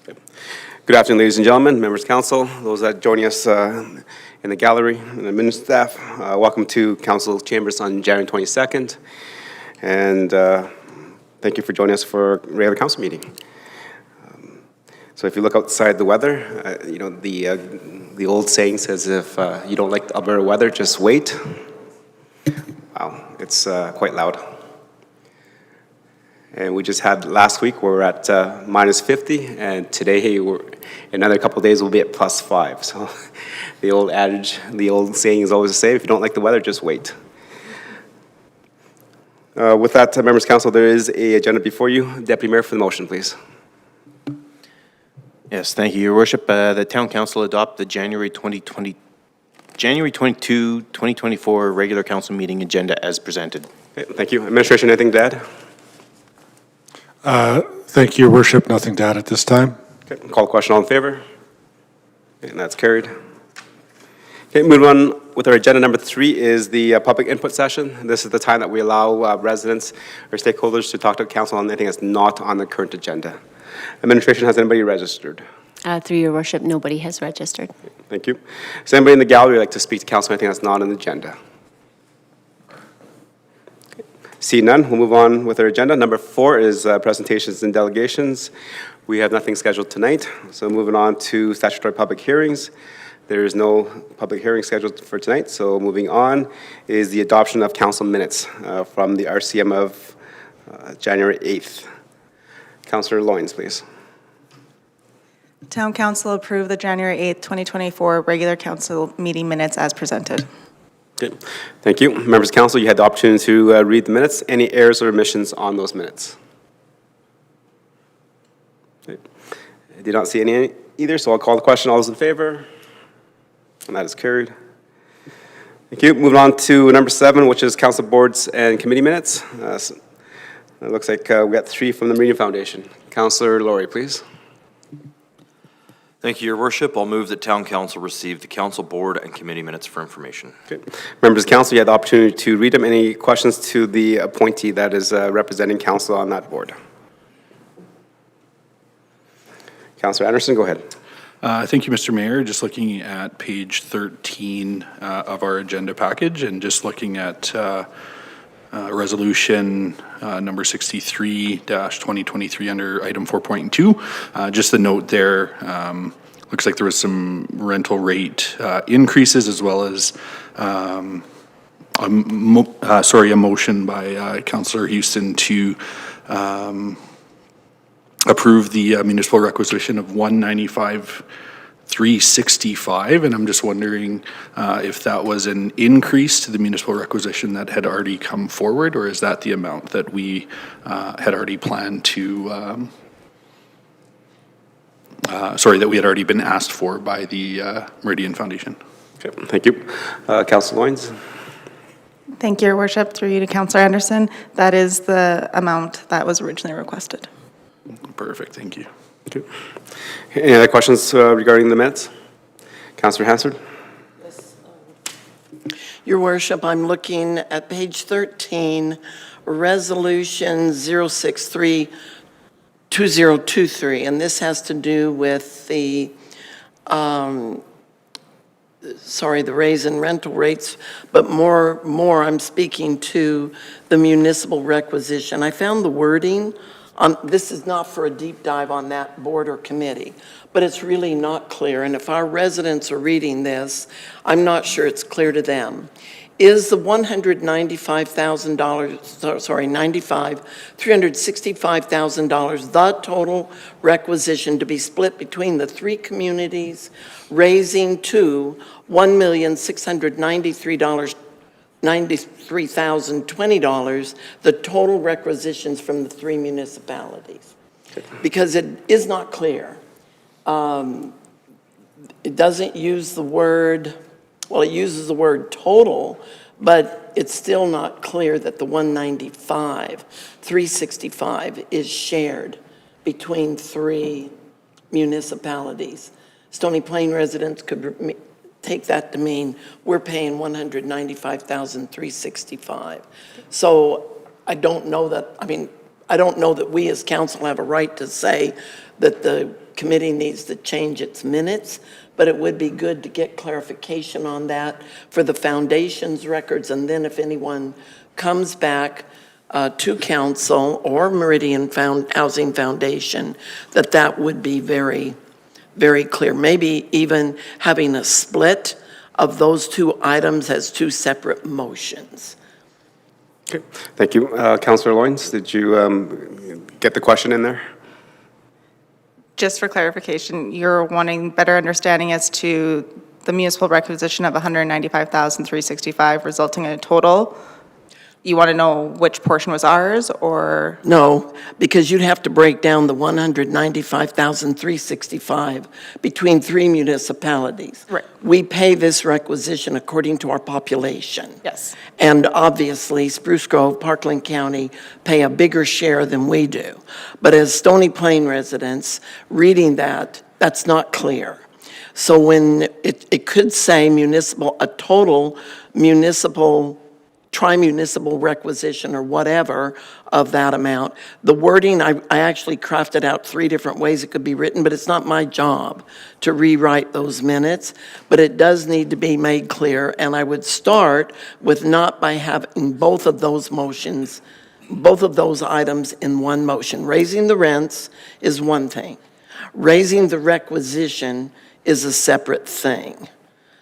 Good afternoon, ladies and gentlemen, members of council, those that joining us in the gallery, and the administrative staff. Welcome to council chambers on January 22nd, and thank you for joining us for a regular council meeting. So if you look outside the weather, the old saying says, if you don't like the Alberta weather, just wait. Wow, it's quite loud. And we just had last week, we were at minus 50, and today, another couple of days, we'll be at plus 5. So the old adage, the old saying is always the same, if you don't like the weather, just wait. With that, members of council, there is an agenda before you. Deputy Mayor for the motion, please. Yes, thank you, Your Worship. The Town Council adopt the January 22, 2024 regular council meeting agenda as presented. Okay, thank you. Administration, anything to add? Thank you, Your Worship. Nothing to add at this time. Okay, call the question. All in favor? Okay, and that's carried. Okay, moving on with our agenda number 3 is the public input session. This is the time that we allow residents or stakeholders to talk to council on anything that's not on the current agenda. Administration, has anybody registered? Through Your Worship, nobody has registered. Thank you. Does anybody in the gallery like to speak to council on anything that's not on the agenda? See none, we'll move on with our agenda. Number 4 is presentations and delegations. We have nothing scheduled tonight, so moving on to statutory public hearings. There is no public hearing scheduled for tonight, so moving on is the adoption of council minutes from the RCM of January 8th. Councillor Loynes, please. Town Council approved the January 8th, 2024 regular council meeting minutes as presented. Okay. Thank you. Members of council, you had the opportunity to read the minutes. Any errors or omissions on those minutes? Okay. I did not see any either, so I'll call the question. All those in favor? And that is carried. Thank you. Moving on to number 7, which is council boards and committee minutes. It looks like we got 3 from the Meridian Foundation. Councillor Laurie, please. Thank you, Your Worship. I'll move that Town Council receive the council board and committee minutes for information. Okay. Members of council, you had the opportunity to read them. Any questions to the appointee that is representing council on that board? Councillor Anderson, go ahead. Thank you, Mr. Mayor. Just looking at page 13 of our agenda package and just looking at resolution number 63-2023 under item 4.2. Just the note there, looks like there was some rental rate increases as well as a motion by Councillor Houston to approve the municipal requisition of $195,365, and I'm just wondering if that was an increase to the municipal requisition that had already come forward, or is that the amount that we had already planned to, that we had already been asked for by the Meridian Foundation? Okay, thank you. Councillor Loynes. Thank you, Your Worship. Through you to Councillor Anderson. That is the amount that was originally requested. Perfect, thank you. Okay. Any other questions regarding the minutes? Councillor Hassard. Your Worship, I'm looking at page 13, resolution 063-2023, and this has to do with the, the raise in rental rates, but more I'm speaking to the municipal requisition. I found the wording. This is not for a deep dive on that board or committee, but it's really not clear. And if our residents are reading this, I'm not sure it's clear to them. Is the $365,000 the total requisition to be split between the 3 communities, raising to $1,693,020, the total requisitions from the 3 municipalities? Because it is not clear. It doesn't use the word, well, it uses the word total, but it's still not clear that the $195,365 is shared between 3 municipalities. Stony Plain residents could take that to mean we're paying $195,365. So I don't know that, I mean, I don't know that we as council have a right to say that the committee needs to change its minutes, but it would be good to get clarification on that for the foundation's records, and then if anyone comes back to council or Meridian Housing Foundation, that would be very, very clear. Maybe even having a split of those two items as two separate motions. Okay, thank you. Councillor Loynes, did you get the question in there? Just for clarification, you're wanting better understanding as to the municipal requisition of 195,365 resulting in a total? You want to know which portion was ours, or? No, because you'd have to break down the 195,365 between three municipalities. Right. We pay this requisition according to our population. Yes. And obviously, Spruce Grove, Parkland County pay a bigger share than we do. But as Stony Plain residents, reading that, that's not clear. So when it could say municipal, a total municipal tri-municipal requisition or whatever of that amount. The wording, I actually crafted out 3 different ways it could be written, but it's not my job to rewrite those minutes. But it does need to be made clear, and I would start with not by having both of those motions, both of those items in one motion. Raising the rents is one thing. Raising the requisition is a separate thing.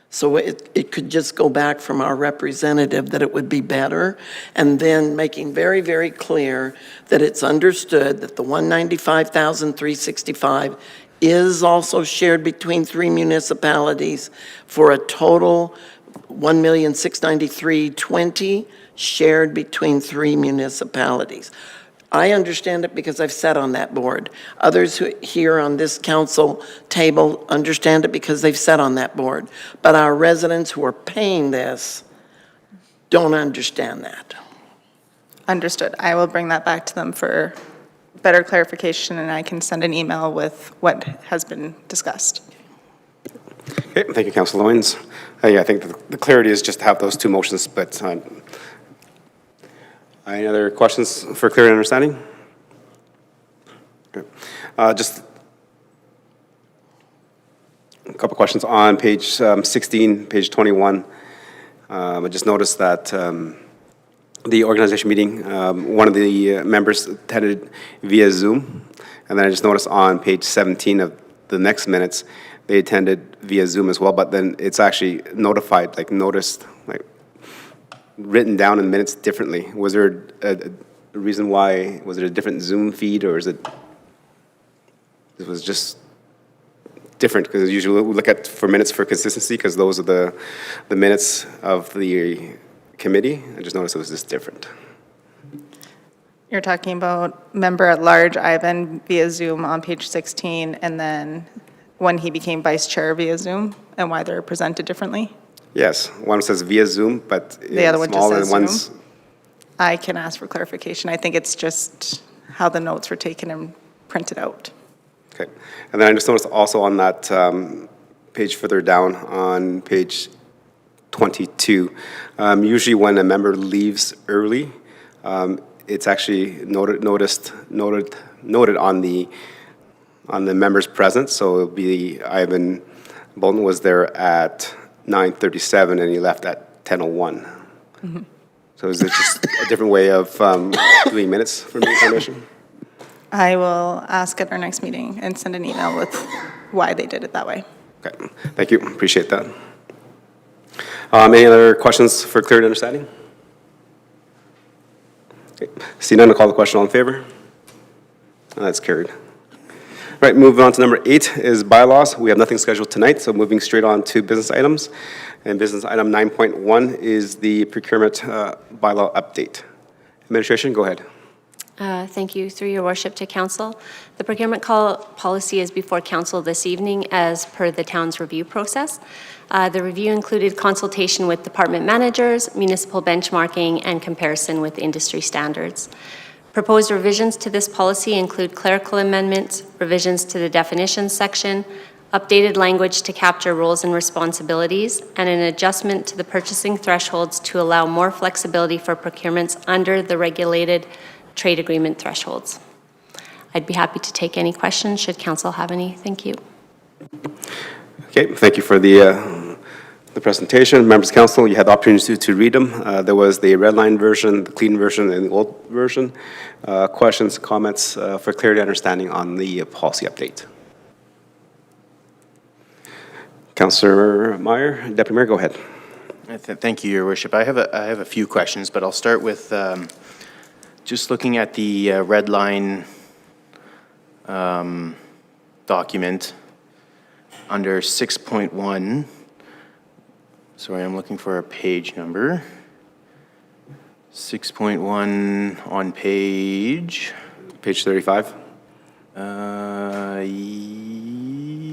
So it could just go back from our representative that it would be better, and then making very, very clear that it's understood that the 195,365 is also shared between 3 municipalities for a total 1,693,020 shared between 3 municipalities. I understand it because I've sat on that board. Others who here on this council table understand it because they've sat on that board. But our residents who are paying this don't understand that. Understood. I will bring that back to them for better clarification, and I can send an email with what has been discussed. Okay, thank you, Councillor Loynes. Yeah, I think the clarity is just to have those 2 motions, but any other questions for clear understanding? Okay. Just a couple questions on page 16, page 21. I just noticed that the organization meeting, one of the members attended via Zoom, and then I just noticed on page 17 of the next minutes, they attended via Zoom as well, but then it's actually notified, like noticed, like written down in minutes differently. Was there a reason why? Was it a different Zoom feed, or is it was just different? Because usually we look at for minutes for consistency, because those are the minutes of the committee. I just noticed it was just different. You're talking about member at large Ivan via Zoom on page 16, and then when he became vice chair via Zoom, and why they're presented differently? Yes, one says via Zoom, but The other one just small, and says one's Zoom? I can ask for clarification. I think it's just how the notes were taken and printed out. okay. And then I just noticed also on that page further down on page 22, usually when a member leaves early, it's actually noted on the member's presence. So it'll be Ivan Bolton was there at 9:37 and he left at 10:01. Mm-hmm. So is it just a different way of doing minutes for Meridian Foundation? I will ask at our next meeting and send an email with why they did it that way. Okay, thank you, appreciate that. Any other questions for clear understanding? Okay. See none, I'll call the question. All in favor? That's carried. All right, moving on to number 8 is bylaws. We have nothing scheduled tonight, so moving straight on to business items. And business item 9.1 is the procurement bylaw update. Administration, go ahead. Thank you. Through your worship to council. The procurement policy is before council this evening as per the town's review process. The review included consultation with department managers, municipal benchmarking, and comparison with industry standards. Proposed revisions to this policy include clerical amendments, revisions to the definitions section, updated language to capture roles and responsibilities, and an adjustment to the purchasing thresholds to allow more flexibility for procurements under the regulated trade agreement thresholds. I'd be happy to take any questions should council have any. Thank you. Okay, thank you for the presentation. Members of council, you had the opportunity to read them. There was the red line version, the clean version, and the old version. Questions, comments for clarity understanding on the policy update? Councillor Meyer, Deputy Mayor, go ahead. Thank you, Your Worship. I have a few questions, but I'll start with just looking at the red line document under 6.1. Sorry, I'm looking for a page number. 6.1 on page... Page 35.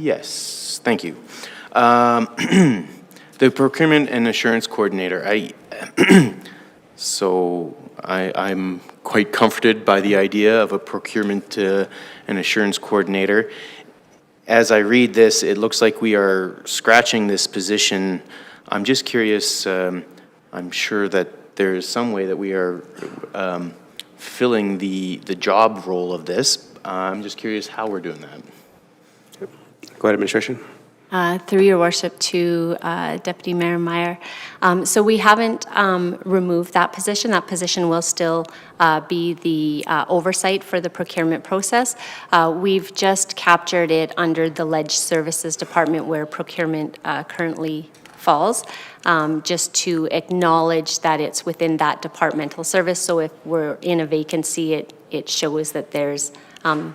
Yes, thank you. The procurement and assurance coordinator, I'm quite comforted by the idea of a procurement and assurance coordinator. As I read this, it looks like we are scratching this position. I'm just curious, I'm sure that there is some way that we are filling the job role of this. I'm just curious how we're doing that. Go ahead, administration. Through your worship to Deputy Mayor Meyer. So we haven't removed that position. That position will still be the oversight for the procurement process. We've just captured it under the Ledge Services Department where procurement currently falls, just to acknowledge that it's within that departmental service. So if we're in a vacancy, it shows that there's some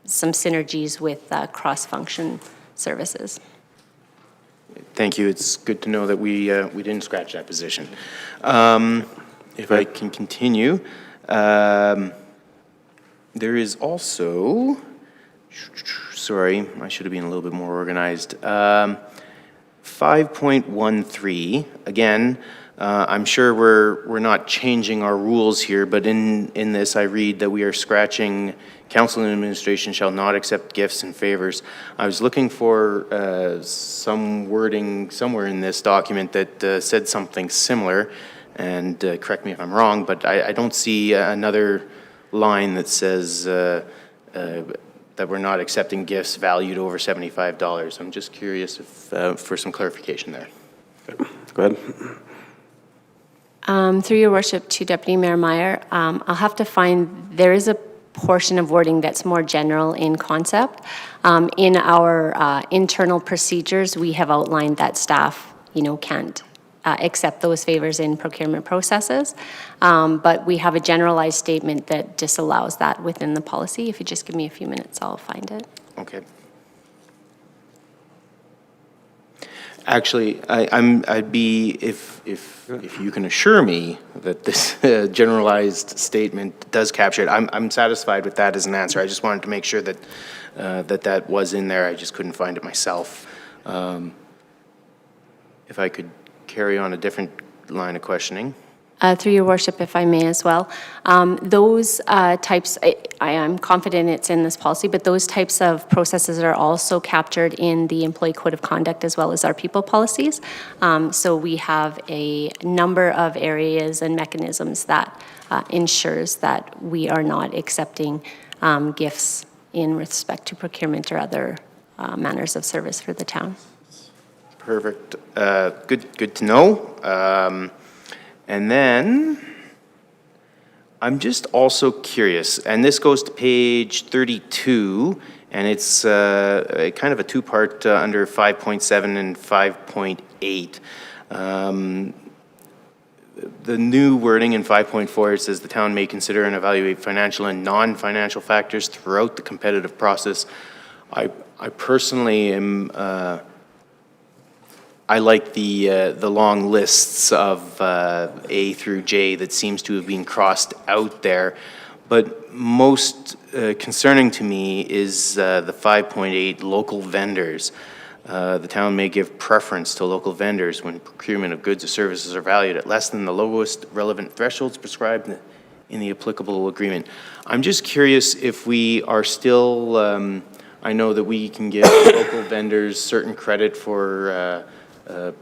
synergies with cross-function services. Thank you. It's good to know that we didn't scratch that position. If I can continue, there is also, sorry, I should have been a little bit more organized. 5.13, again, I'm sure we're not changing our rules here, but in this I read that we are scratching council and administration shall not accept gifts and favors. I was looking for some wording somewhere in this document that said something similar, and correct me if I'm wrong, but I don't see another line that says that we're not accepting gifts valued over $75. I'm just curious if, for some clarification there. Go ahead. Through your worship to Deputy Mayor Meyer, I'll have to find, there is a portion of wording that's more general in concept. In our internal procedures, we have outlined that staff, can't accept those favors in procurement processes. But we have a generalized statement that disallows that within the policy. If you just give me a few minutes, I'll find it. Okay. Actually, I'd be, if you can assure me that this generalized statement does capture it, I'm satisfied with that as an answer. I just wanted to make sure that that was in there. I just couldn't find it myself. If I could carry on a different line of questioning. Through your worship, if I may as well. Those types, I am confident it's in this policy, but those types of processes are also captured in the Employee Code of Conduct as well as our people policies. So we have a number of areas and mechanisms that ensures that we are not accepting gifts in respect to procurement or other manners of service for the town. Perfect. Good to know. And then, I'm just also curious, and this goes to page 32, and it's kind of a two-part under 5.7 and 5.8. The new wording in 5.4, it says the town may consider and evaluate financial and non-financial factors throughout the competitive process. I personally am... I like the long lists of A through J that seems to have been crossed out there, but most concerning to me is the 5.8 local vendors. The town may give preference to local vendors when procurement of goods or services are valued at less than the lowest relevant thresholds prescribed in the applicable agreement. I'm just curious if we are still, I know that we can give local vendors certain credit for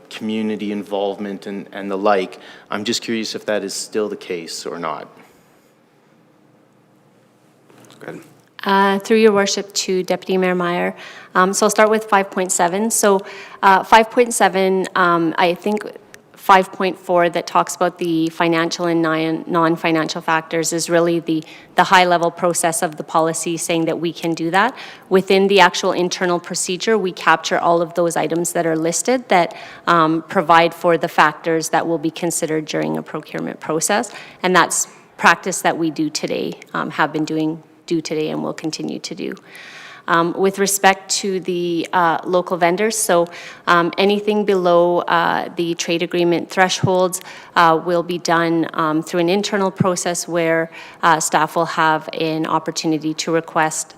community involvement and the like. I'm just curious if that is still the case or not. Go ahead. Through your worship to Deputy Mayor Meyer. So I'll start with 5.7. So 5.7, I think 5.4 that talks about the financial and non-financial factors is really the high-level process of the policy saying that we can do that. Within the actual internal procedure, we capture all of those items that are listed that provide for the factors that will be considered during a procurement process. And that's practice that we do today, have been doing today and will continue to do. With respect to the local vendors, so anything below the trade agreement thresholds will be done through an internal process where staff will have an opportunity to request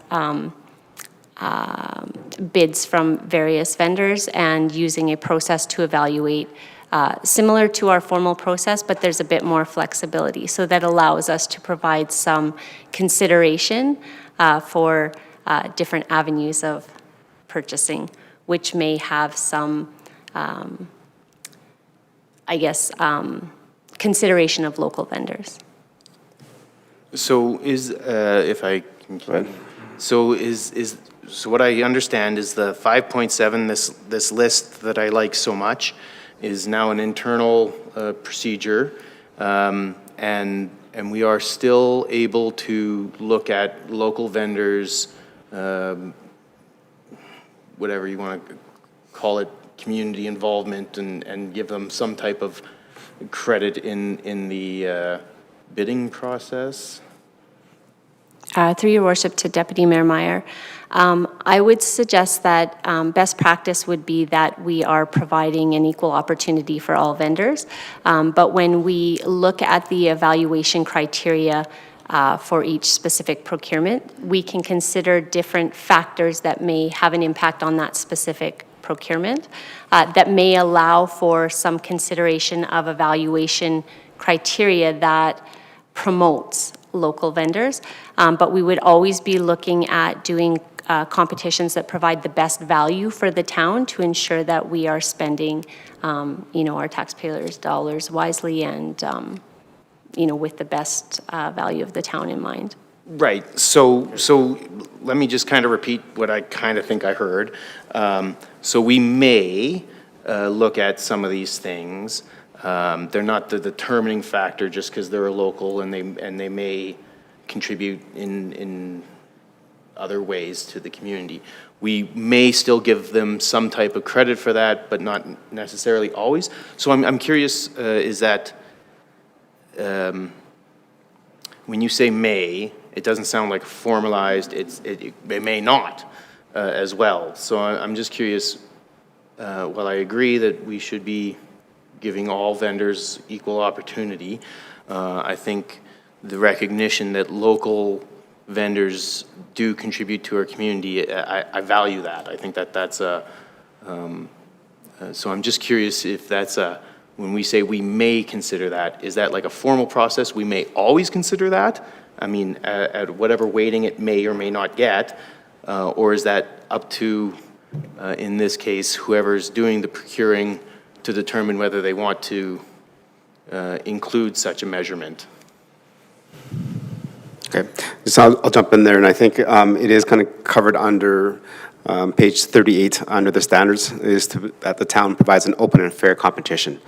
bids from various vendors and using a process to evaluate similar to our formal process, but there's a bit more flexibility. So that allows us to provide some consideration for different avenues of purchasing, which may have some, consideration of local vendors. So if I can, so so what I understand is the 5.7, this list that I like so much, is now an internal procedure, and we are still able to look at local vendors, whatever you want to call it, community involvement, and give them some type of credit in the bidding process. Through your worship to Deputy Mayor Meyer, I would suggest that best practice would be that we are providing an equal opportunity for all vendors. But when we look at the evaluation criteria for each specific procurement, we can consider different factors that may have an impact on that specific procurement that may allow for some consideration of evaluation criteria that promotes local vendors, but we would always be looking at doing competitions that provide the best value for the town to ensure that we are spending, our taxpayers' dollars wisely and, with the best value of the town in mind. Right. So let me just kind of repeat what I kind of think I heard. So we may look at some of these things. They're not the determining factor just because they're a local, and they may contribute in other ways to the community. We may still give them some type of credit for that, but not necessarily always. So I'm curious, is that when you say may, it doesn't sound like formalized. It may not as well. So I'm just curious. While I agree that we should be giving all vendors equal opportunity, I think the recognition that local vendors do contribute to our community, I value that. I think that's a, so I'm just curious if that's when we say we may consider that, is that like a formal process? We may always consider that? I mean, at whatever weighting it may or may not get, or is that up to, in this case, whoever's doing the procuring to determine whether they want to include such a measurement? Okay, so I'll jump in there, and I think it is kind of covered under page 38 under the standards, is that the town provides an open and fair competition.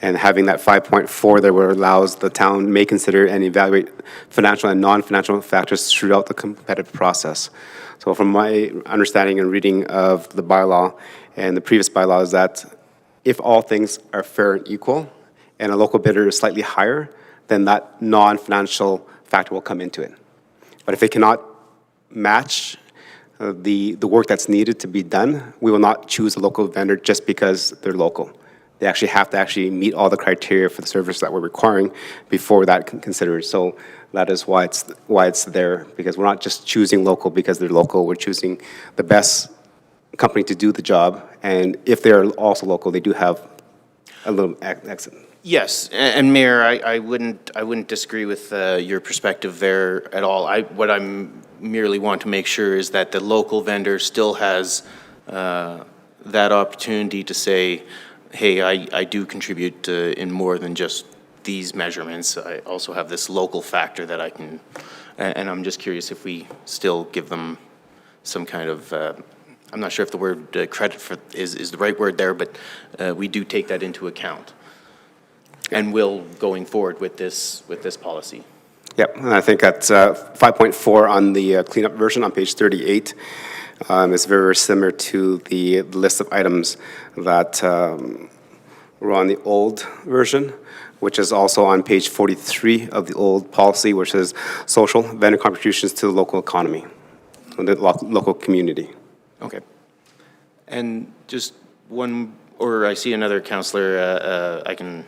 And having that 5.4 there where allows the town may consider and evaluate financial and non-financial factors throughout the competitive process. So from my understanding and reading of the bylaw and the previous bylaw is that if all things are fair and equal and a local bidder is slightly higher, then that non-financial factor will come into it. But if it cannot match the work that's needed to be done, we will not choose a local vendor just because they're local. They actually have to meet all the criteria for the service that we're requiring before that considered. So that is why it's there, because we're not just choosing local because they're local. We're choosing the best company to do the job, and if they're also local, they do have a little accent. Yes, and Mayor, I wouldn't disagree with your perspective there at all. What I'm merely want to make sure is that the local vendor still has that opportunity to say, hey, I do contribute in more than just these measurements. I also have this local factor that I can And I'm just curious if we still give them some kind of, I'm not sure if the word credit for is the right word there, but we do take that into account and will going forward with this policy. Yep, and I think that's 5.4 on the cleanup version on page 38. It's very, very similar to the list of items that were on the old version, which is also on page 43 of the old policy, which is social vendor contributions to the local economy, the local community. Okay. And just one, or I see another counselor, I can.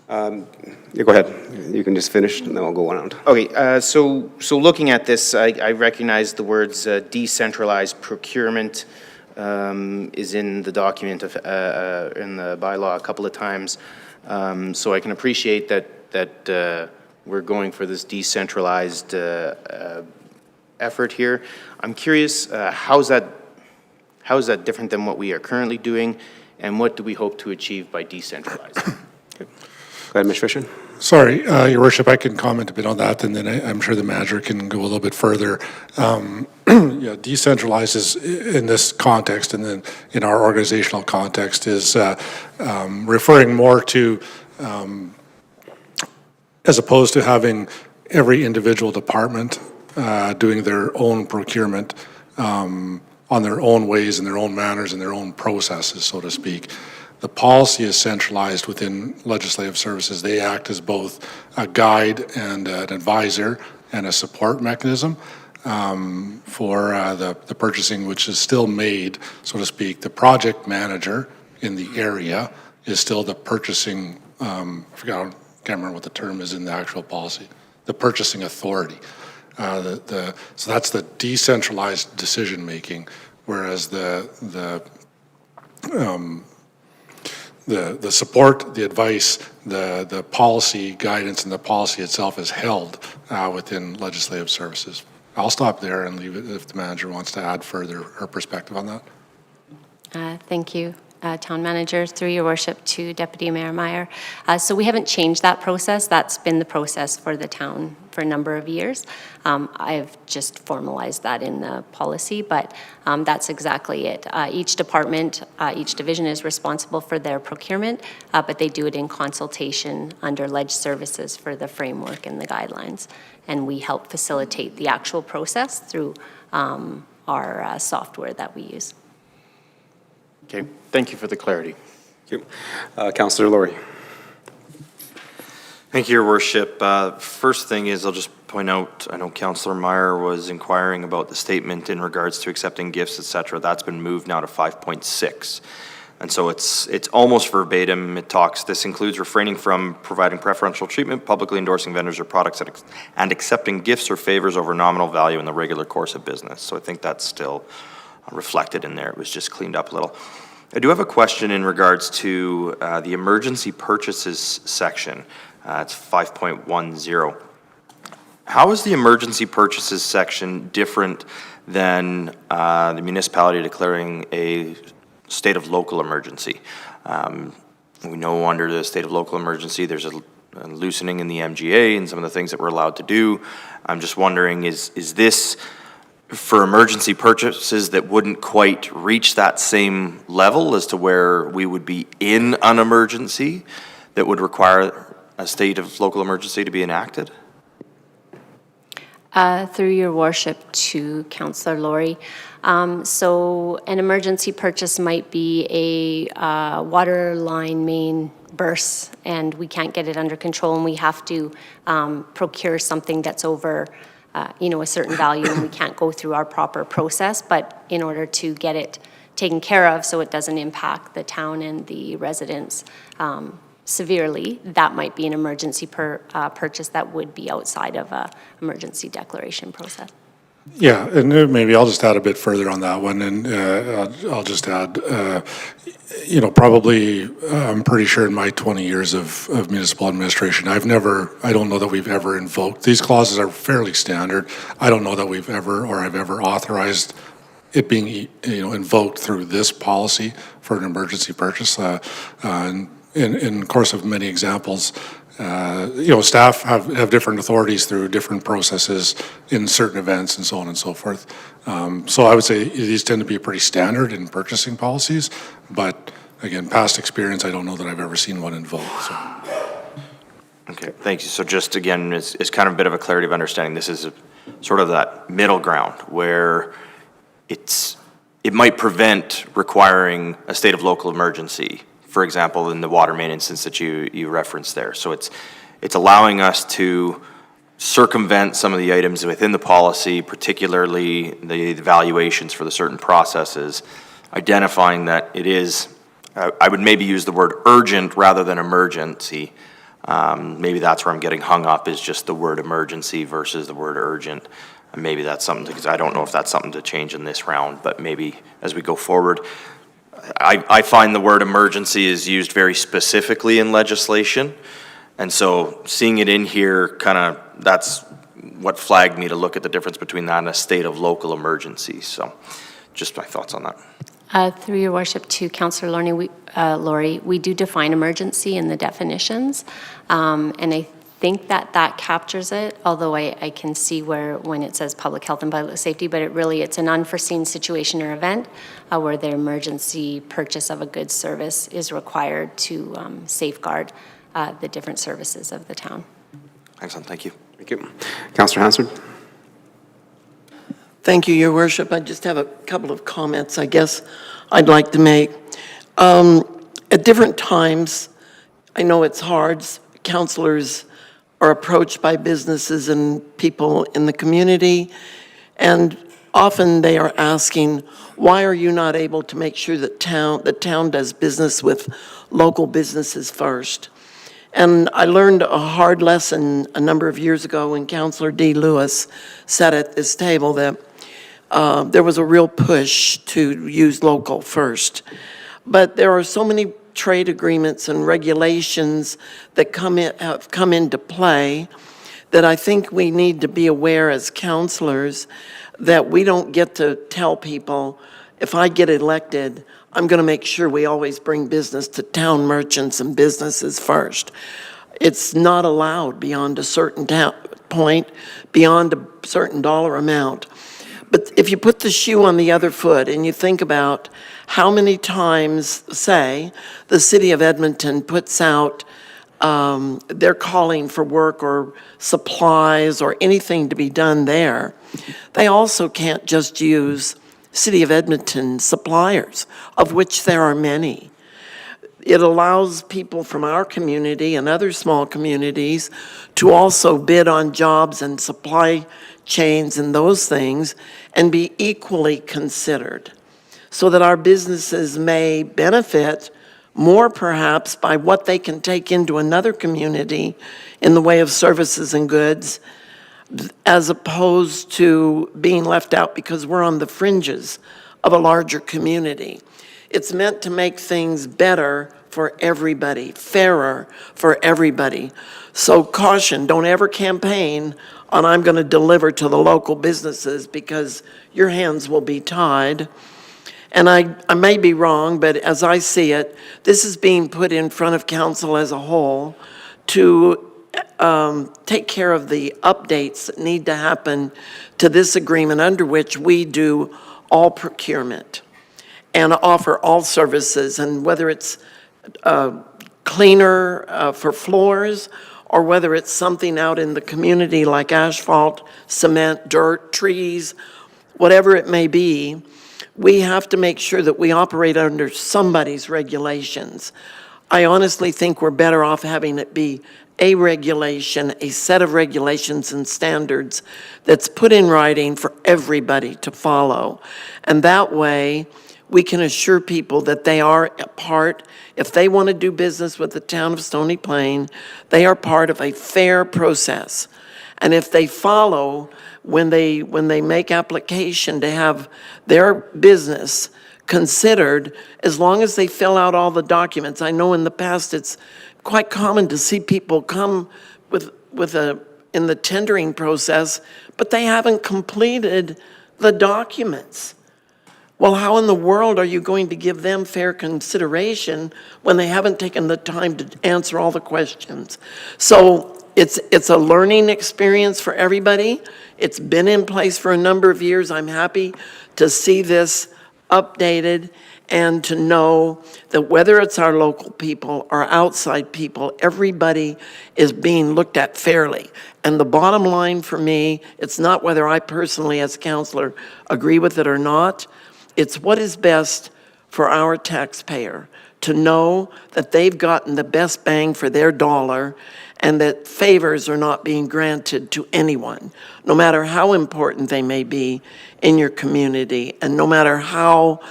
Yeah, go ahead. You can just finish, and then we'll go around. Okay, so looking at this, I recognize the words decentralized procurement is in the document of, in the bylaw a couple of times. So I can appreciate that we're going for this decentralized effort here. I'm curious, how is that different than what we are currently doing, and what do we hope to achieve by decentralizing? Go ahead, Ms. Fisher. Sorry, Your Worship, I can comment a bit on that, and then I'm sure the manager can go a little bit further. Yeah, decentralized is in this context, and then in our organizational context, is referring more to, as opposed to having every individual department doing their own procurement on their own ways and their own manners and their own processes, so to speak. The policy is centralized within legislative services. They act as both a guide and an advisor and a support mechanism for the purchasing, which is still made, so to speak. The project manager in the area is still the purchasing, can't remember what the term is in the actual policy, the purchasing authority. So that's the decentralized decision-making, whereas the support, the advice, the policy guidance, and the policy itself is held within legislative services. I'll stop there and leave it if the manager wants to add further her perspective on that. Thank you, Town Manager. Through your worship to Deputy Mayor Meyer. So we haven't changed that process. That's been the process for the town for a number of years. I've just formalized that in the policy, but that's exactly it. Each department, each division is responsible for their procurement, but they do it in consultation under Ledge Services for the framework and the guidelines. And we help facilitate the actual process through our software that we use. Okay, thank you for the clarity. Thank you. Councillor Laurie. Thank you, Your Worship. First thing is, I'll just point out, I know Councillor Meyer was inquiring about the statement in regards to accepting gifts, et cetera. That's been moved now to 5.6. And so it's almost verbatim. It talks, this includes refraining from providing preferential treatment, publicly endorsing vendors or products, and accepting gifts or favors over nominal value in the regular course of business. So I think that's still reflected in there. It was just cleaned up a little. I do have a question in regards to the emergency purchases section. It's 5.10. How is the emergency purchases section different than the municipality declaring a state of local emergency? We know under the state of local emergency, there's a loosening in the MGA and some of the things that we're allowed to do. I'm just wondering, is this for emergency purchases that wouldn't quite reach that same level as to where we would be in an emergency that would require a state of local emergency to be enacted? Through your worship to Councillor Laurie. So an emergency purchase might be a water line main bursts and we can't get it under control and we have to procure something that's over a certain value and we can't go through our proper process, but in order to get it taken care of so it doesn't impact the town and the residents severely, that might be an emergency purchase that would be outside of a emergency declaration process. Yeah, and maybe I'll just add a bit further on that one, and I'll just add, probably, I'm pretty sure in my 20 years of municipal administration, I don't know that we've ever invoked, these clauses are fairly standard. I don't know that I've ever authorized it being, invoked through this policy for an emergency purchase. And in the course of many examples, Staff have different authorities through different processes in certain events and so on and so forth. So I would say these tend to be pretty standard in purchasing policies, but again, past experience, I don't know that I've ever seen one invoked, so. Okay, thank you. So just again, it's kind of a bit of a clarity of understanding. This is sort of that middle ground where it might prevent requiring a state of local emergency, for example, in the water main instance that you referenced there. So it's allowing us to circumvent some of the items within the policy, particularly the evaluations for the certain processes, identifying that it is, I would maybe use the word urgent rather than emergency. Maybe that's where I'm getting hung up, is just the word emergency versus the word urgent. And maybe that's something, because I don't know if that's something to change in this round, but maybe as we go forward. I find the word emergency is used very specifically in legislation. And so seeing it in here, that's what flagged me to look at the difference between that and a state of local emergency. So just my thoughts on that. Through your worship to Councillor Laurie, we do define emergency in the definitions, and I think that captures it, although I can see when it says public health and public safety, but it's an unforeseen situation or event where the emergency purchase of a goods service is required to safeguard the different services of the town. Excellent, thank you. Thank you. Councillor Hansard? Thank you, Your Worship. I just have a couple of comments, I guess, I'd like to make. At different times, I know it's hard, councillors are approached by businesses and people in the community, and often they are asking, why are you not able to make sure that the town does business with local businesses first? And I learned a hard lesson a number of years ago when Councillor D. Lewis sat at this table that there was a real push to use local first. But there are so many trade agreements and regulations that have come into play that I think we need to be aware as councillors that we don't get to tell people, if I get elected, I'm going to make sure we always bring business to town merchants and businesses first. It's not allowed beyond a certain point, beyond a certain dollar amount. But if you put the shoe on the other foot and you think about how many times, say, the city of Edmonton puts out, they're calling for work or supplies or anything to be done there, they also can't just use City of Edmonton suppliers, of which there are many. It allows people from our community and other small communities to also bid on jobs and supply chains and those things and be equally considered, so that our businesses may benefit more perhaps by what they can take into another community in the way of services and goods, as opposed to being left out because we're on the fringes of a larger community. It's meant to make things better for everybody, fairer for everybody. So caution, don't ever campaign on I'm going to deliver to the local businesses, because your hands will be tied. And I may be wrong, but as I see it, this is being put in front of council as a whole to take care of the updates that need to happen to this agreement, under which we do all procurement and offer all services, and whether it's cleaner for floors, or whether it's something out in the community like asphalt, cement, dirt, trees, whatever it may be, we have to make sure that we operate under somebody's regulations. I honestly think we're better off having it be a regulation, a set of regulations and standards that's put in writing for everybody to follow. And that way, we can assure people that they are a part, if they want to do business with the town of Stony Plain, they are part of a fair process. And if they follow, when they make application to have their business considered, as long as they fill out all the documents. I know in the past it's quite common to see people come in the tendering process, but they haven't completed the documents. Well, how in the world are you going to give them fair consideration when they haven't taken the time to answer all the questions? So it's a learning experience for everybody. It's been in place for a number of years. I'm happy to see this updated and to know that whether it's our local people or outside people, everybody is being looked at fairly. And the bottom line for me, it's not whether I personally as councillor agree with it or not. It's what is best for our taxpayer, to know that they've gotten the best bang for their dollar and that favors are not being granted to anyone, no matter how important they may be in your community and no matter how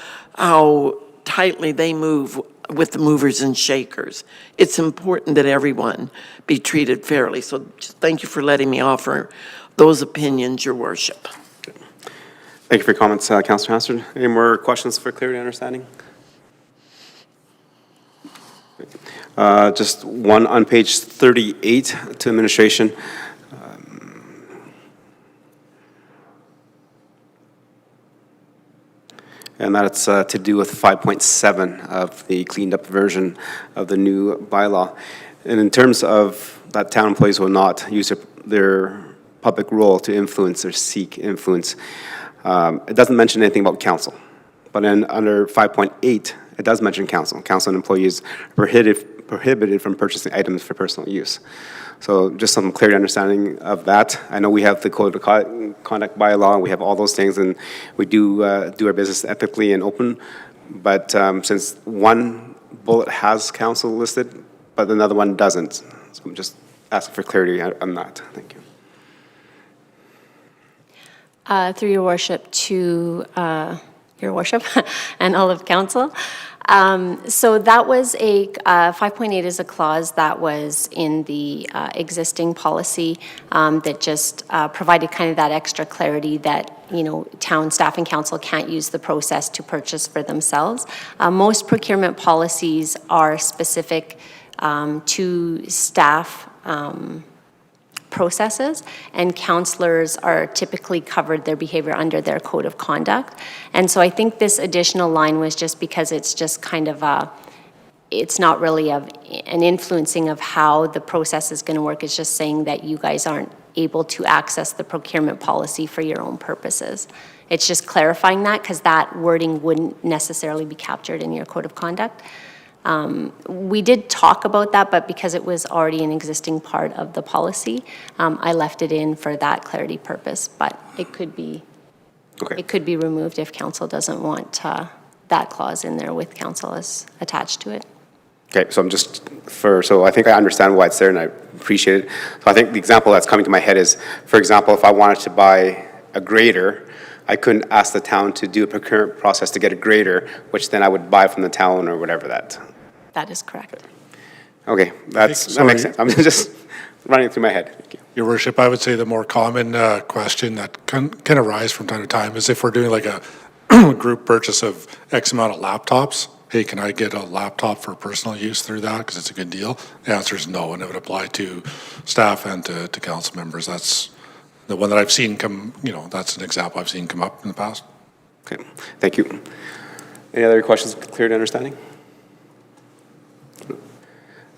tightly they move with the movers and shakers. It's important that everyone be treated fairly. So just thank you for letting me offer those opinions, Your Worship. Thank you for your comments, Councillor Hassard. Any more questions for clarity and understanding? Just one on page 38 to administration. And that's to do with 5.7 of the cleaned up version of the new bylaw. And in terms of that town employees will not use their public role to influence or seek influence, it doesn't mention anything about council. But then under 5.8, it does mention council. Council and employees are prohibited from purchasing items for personal use. So just some clear understanding of that. I know we have the code of conduct bylaw, we have all those things, and we do our business ethically and open. But since one bullet has council listed, but another one doesn't, so I'm just asking for clarity on that. Thank you. Through your worship to your worship and all of council. So that was 5.8 is a clause that was in the existing policy that just provided kind of that extra clarity that, you know, town staff and council can't use the process to purchase for themselves. Most procurement policies are specific to staff processes, and councillors are typically covered their behavior under their code of conduct. And so I think this additional line was just because it's just kind of it's not really an influencing of how the process is going to work. It's just saying that you guys aren't able to access the procurement policy for your own purposes. It's just clarifying that because that wording wouldn't necessarily be captured in your code of conduct. We did talk about that, but because it was already an existing part of the policy, I left it in for that clarity purpose, but it could be, it could be removed if council doesn't want that clause in there with council as attached to it. Okay, so so I think I understand why it's there and I appreciate it. So I think the example that's coming to my head is, for example, if I wanted to buy a grader, I couldn't ask the town to do a procurement process to get a grader, which then I would buy from the town or whatever that. That is correct. Okay, that makes sense. I'm just running it through my head. Thank you. Your worship, I would say the more common question that can arise from time to time is if we're doing like a group purchase of X amount of laptops, hey, can I get a laptop for personal use through that because it's a good deal? The answer is no, and it would apply to staff and to council members. That's the one that I've seen come, that's an example I've seen come up in the past. Okay, thank you. Any other questions, clear to understanding?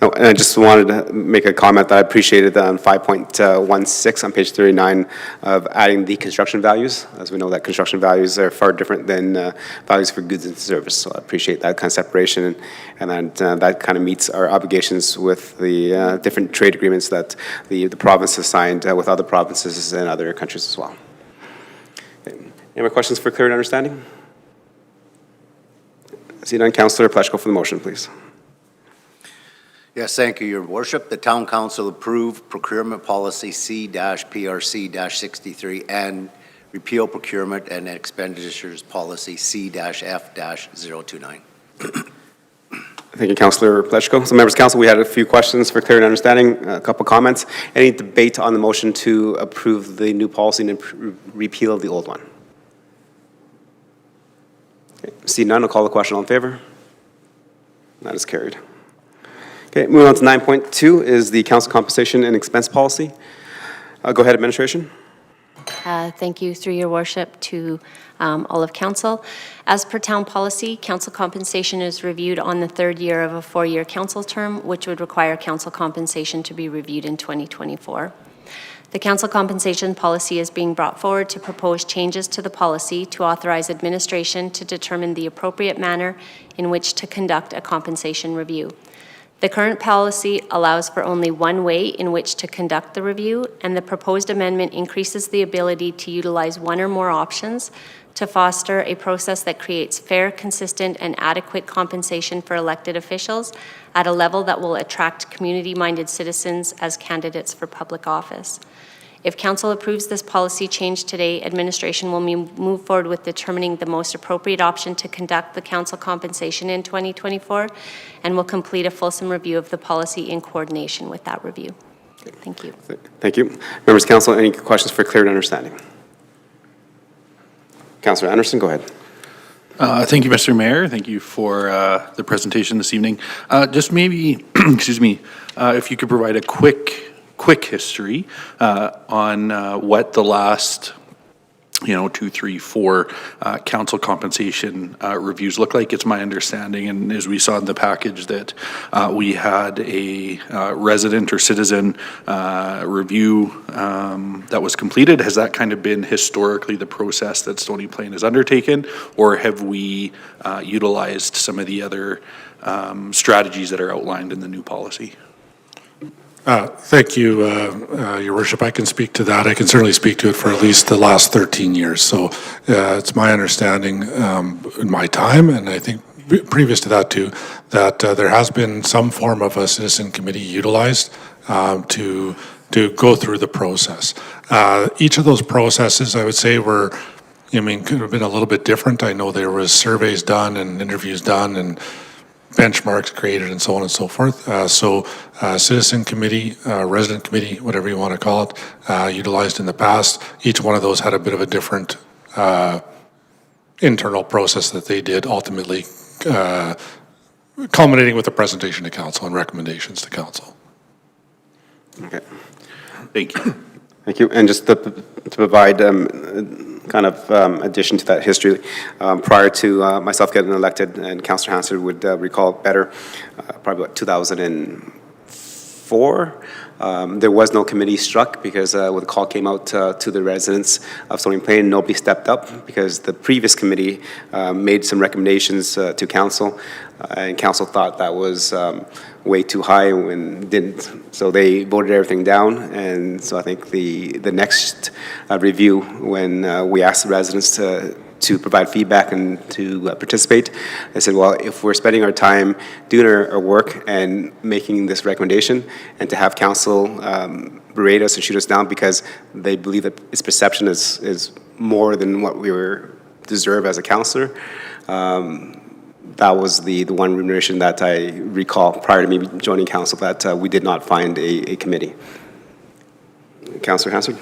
No, and I just wanted to make a comment that I appreciated on 5.16 on page 39 of adding the construction values. As we know that construction values are far different than values for goods and service. So I appreciate that kind of separation and that kind of meets our obligations with the different trade agreements that the province has signed with other provinces and other countries as well. Okay. Any more questions for clear understanding? See none, Councillor Pleshko for the motion, please. Yes, thank you, Your Worship. The Town Council approved procurement policy C-PRC-63 and repeal procurement and expenditures policy C-F-029. Thank you, Councillor Pleshko. So members of council, we had a few questions for clear understanding, a couple comments. Any debate on the motion to approve the new policy and repeal the old one? Okay. See none, I'll call the question. All in favor? That is carried. Okay, moving on to 9.2 is the council compensation and expense policy. Go ahead, administration. Thank you, through your worship, to all of council. As per town policy, council compensation is reviewed on the third year of a four-year council term, which would require council compensation to be reviewed in 2024. The council compensation policy is being brought forward to propose changes to the policy to authorize administration to determine the appropriate manner in which to conduct a compensation review. The current policy allows for only one way in which to conduct the review, and the proposed amendment increases the ability to utilize one or more options to foster a process that creates fair, consistent, and adequate compensation for elected officials at a level that will attract community-minded citizens as candidates for public office. If council approves this policy change today, administration will move forward with determining the most appropriate option to conduct the council compensation in 2024, and will complete a fulsome review of the policy in coordination with that review. Thank you. Thank you. Members of council, any questions for clear understanding? Councillor Anderson, go ahead. Thank you, Mr. Mayor. Thank you for the presentation this evening. Just maybe, excuse me, if you could provide a quick history on what the last, 2, 3, 4 council compensation reviews look like. It's my understanding, and as we saw in the package, that we had a resident or citizen review that was completed. Has that kind of been historically the process that Stony Plain has undertaken, or have we utilized some of the other strategies that are outlined in the new policy? Thank you, Your Worship. I can speak to that. I can certainly speak to it for at least the last 13 years. So it's my understanding in my time, and I think previous to that too, that there has been some form of a citizen committee utilized to go through the process. Each of those processes, I would say, could have been a little bit different. I know there was surveys done and interviews done and benchmarks created and so on and so forth. Citizen committee, resident committee, whatever you want to call it, utilized in the past. Each one of those had a bit of a different internal process that they did, ultimately culminating with a presentation to council and recommendations to council. Okay. Thank you. Thank you. And just to provide kind of addition to that history, prior to myself getting elected, and Councillor Hansard would recall better, probably about 2004, there was no committee struck because when the call came out to the residents of Stony Plain, nobody stepped up because the previous committee made some recommendations to council, and council thought that was way too high and didn't. So they voted everything down, and so I think the next review, when we asked the residents to provide feedback and to participate, I said, well, if we're spending our time doing our work and making this recommendation, and to have council berate us and shoot us down because they believe that its perception is more than what we deserve as a councillor, that was the one remuneration that I recall prior to me joining council, that we did not find a committee. Councillor Hansard?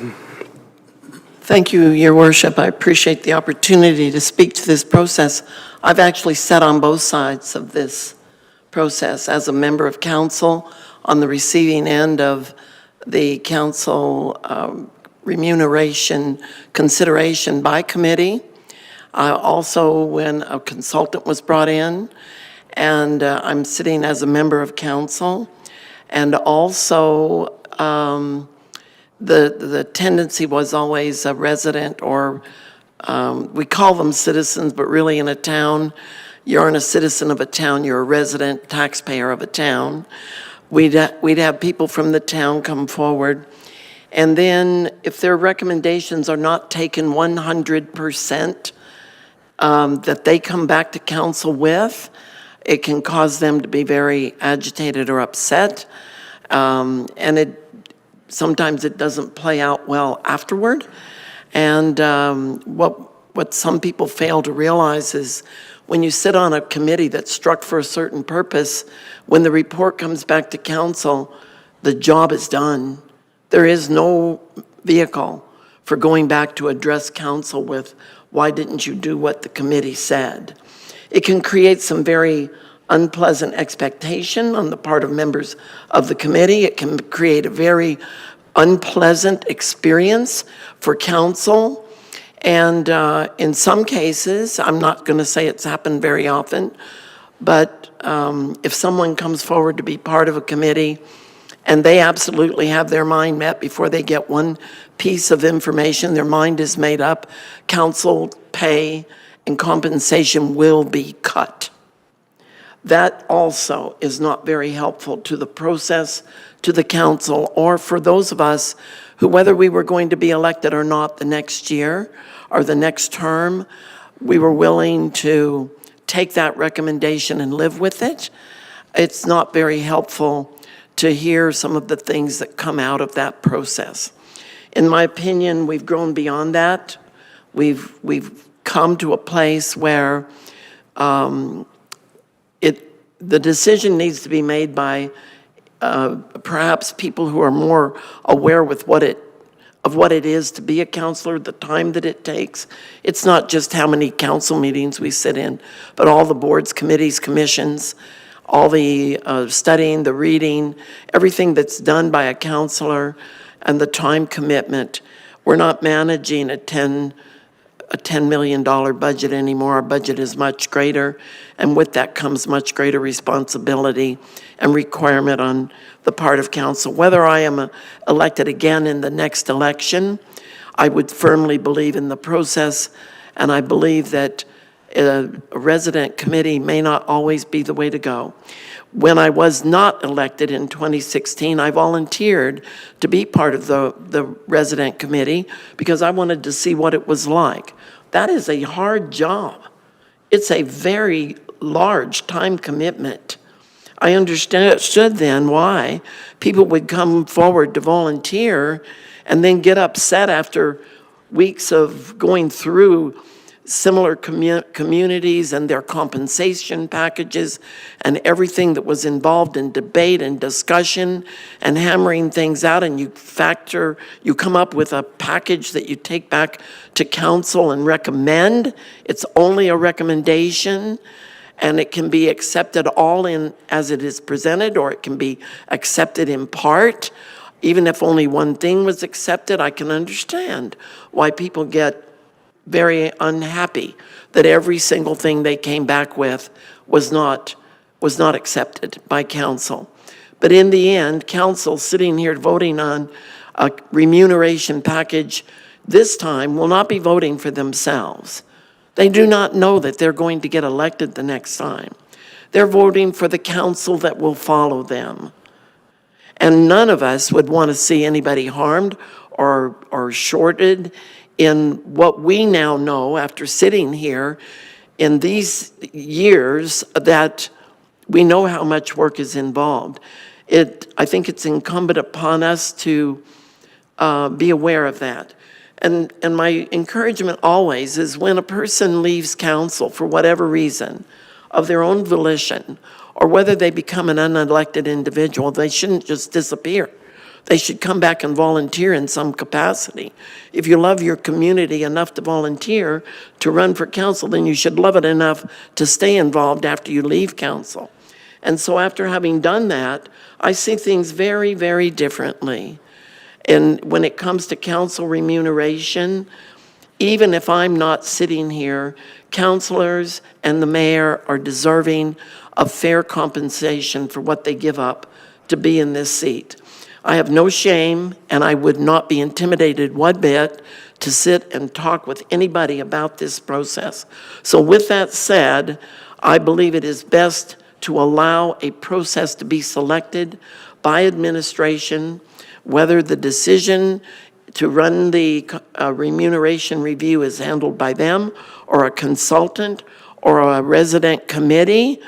Thank you, Your Worship. I appreciate the opportunity to speak to this process. I've actually sat on both sides of this process as a member of council on the receiving end of the council remuneration consideration by committee. Also, when a consultant was brought in, and I'm sitting as a member of council, and also the tendency was always a resident, or we call them citizens, but really in a town, you aren't a citizen of a town, you're a resident taxpayer of a town. We'd have people from the town come forward, and then if their recommendations are not taken 100%, that they come back to council with, it can cause them to be very agitated or upset, and sometimes it doesn't play out well afterward. And what some people fail to realize is when you sit on a committee that's struck for a certain purpose, when the report comes back to council, the job is done. There is no vehicle for going back to address council with, why didn't you do what the committee said? It can create some very unpleasant expectation on the part of members of the committee. It can create a very unpleasant experience for council. And in some cases, I'm not going to say it's happened very often, but if someone comes forward to be part of a committee and they absolutely have their mind met before they get one piece of information, their mind is made up, council pay and compensation will be cut. That also is not very helpful to the process, to the council, or for those of us who, whether we were going to be elected or not the next year or the next term, we were willing to take that recommendation and live with it. It's not very helpful to hear some of the things that come out of that process. In my opinion, we've grown beyond that. We've come to a place where the decision needs to be made by perhaps people who are more aware of what it is to be a counselor, the time that it takes. It's not just how many council meetings we sit in, but all the boards, committees, commissions, all the studying, the reading, everything that's done by a counselor, and the time commitment. We're not managing a $10 million budget anymore. Our budget is much greater, and with that comes much greater responsibility and requirement on the part of council. Whether I am elected again in the next election, I would firmly believe in the process, and I believe that a resident committee may not always be the way to go. When I was not elected in 2016, I volunteered to be part of the resident committee because I wanted to see what it was like. That is a hard job. It's a very large time commitment. I understood then why people would come forward to volunteer and then get upset after weeks of going through similar communities and their compensation packages and everything that was involved in debate and discussion and hammering things out, and you come up with a package that you take back to council and recommend. It's only a recommendation, and it can be accepted all in as it is presented, or it can be accepted in part. Even if only one thing was accepted, I can understand why people get very unhappy that every single thing they came back with was not accepted by council. But in the end, council sitting here voting on a remuneration package this time will not be voting for themselves. They do not know that they're going to get elected the next time. They're voting for the council that will follow them. And none of us would want to see anybody harmed or shorted in what we now know after sitting here in these years, that we know how much work is involved. I think it's incumbent upon us to be aware of that. And my encouragement always is when a person leaves council for whatever reason, of their own volition, or whether they become an unelected individual, they shouldn't just disappear. They should come back and volunteer in some capacity. If you love your community enough to volunteer to run for council, then you should love it enough to stay involved after you leave council. And so after having done that, I see things very, very differently. And when it comes to council remuneration, even if I'm not sitting here, councilors and the mayor are deserving of fair compensation for what they give up to be in this seat. I have no shame, and I would not be intimidated one bit to sit and talk with anybody about this process. So with that said, I believe it is best to allow a process to be selected by administration, whether the decision to run the remuneration review is handled by them or a consultant or a resident committee.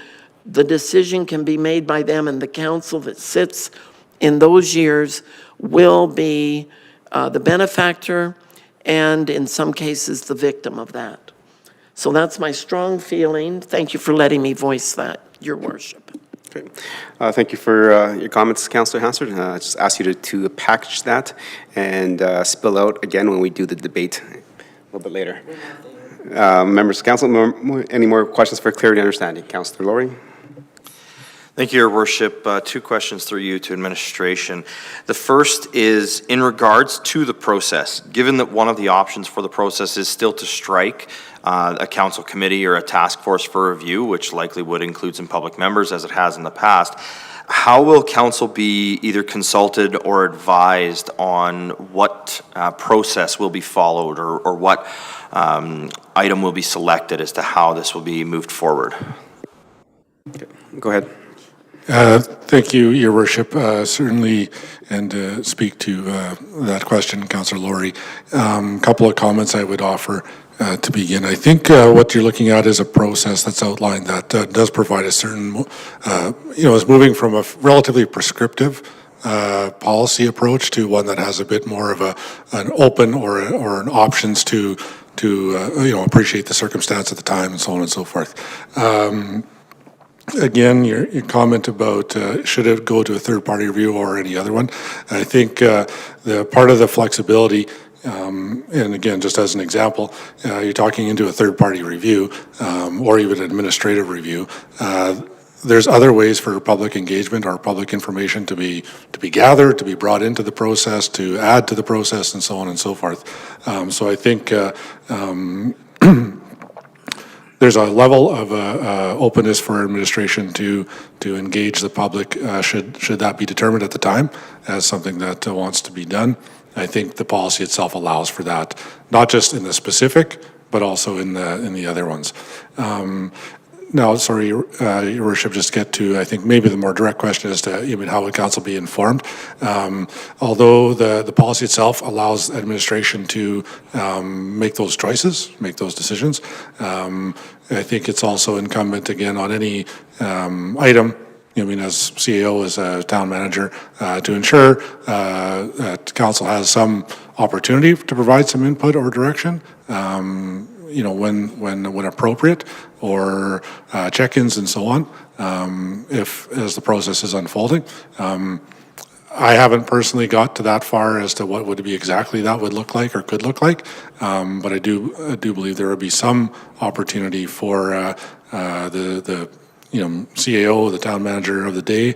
The decision can be made by them, and the council that sits in those years will be the benefactor and in some cases the victim of that. So that's my strong feeling. Thank you for letting me voice that, Your Worship. Okay. Thank you for your comments, Councillor Hansard. I just ask you to package that and spill out again when we do the debate a little bit later. Members of council, any more questions for clarity and understanding? Councillor Lori? Thank you, Your Worship. Two questions through you to administration. The first is in regards to the process. Given that one of the options for the process is still to strike a council committee or a task force for review, which likely would include some public members as it has in the past, how will council be either consulted or advised on what process will be followed or what item will be selected as to how this will be moved forward? Go ahead. Thank you, Your Worship. Certainly, and to speak to that question, Councillor Laurie, couple of comments I would offer to begin. I think what you're looking at is a process that's outlined that does provide a certain, is moving from a relatively prescriptive policy approach to one that has a bit more of an open or an options to appreciate the circumstance at the time and so on and so forth. Again, your comment about should it go to a third-party review or any other one, I think the part of the flexibility, and again, just as an example, you're talking into a third-party review or even administrative review. There's other ways for public engagement or public information to be gathered, to be brought into the process, to add to the process, and so on and so forth. So I think there's a level of openness for administration to engage the public should that be determined at the time as something that wants to be done. I think the policy itself allows for that, not just in the specific, but also in the other ones. Now, sorry, Your Worship, just get to, I think, maybe the more direct question as to even how would council be informed. Although the policy itself allows administration to make those choices, make those decisions, I think it's also incumbent, again, on any item, as CAO, as a town manager, to ensure that council has some opportunity to provide some input or direction, when appropriate, or check-ins and so on, as the process is unfolding. I haven't personally got to that far as to what would be exactly that would look like or could look like, but I do believe there would be some opportunity for the CAO, the town manager of the day,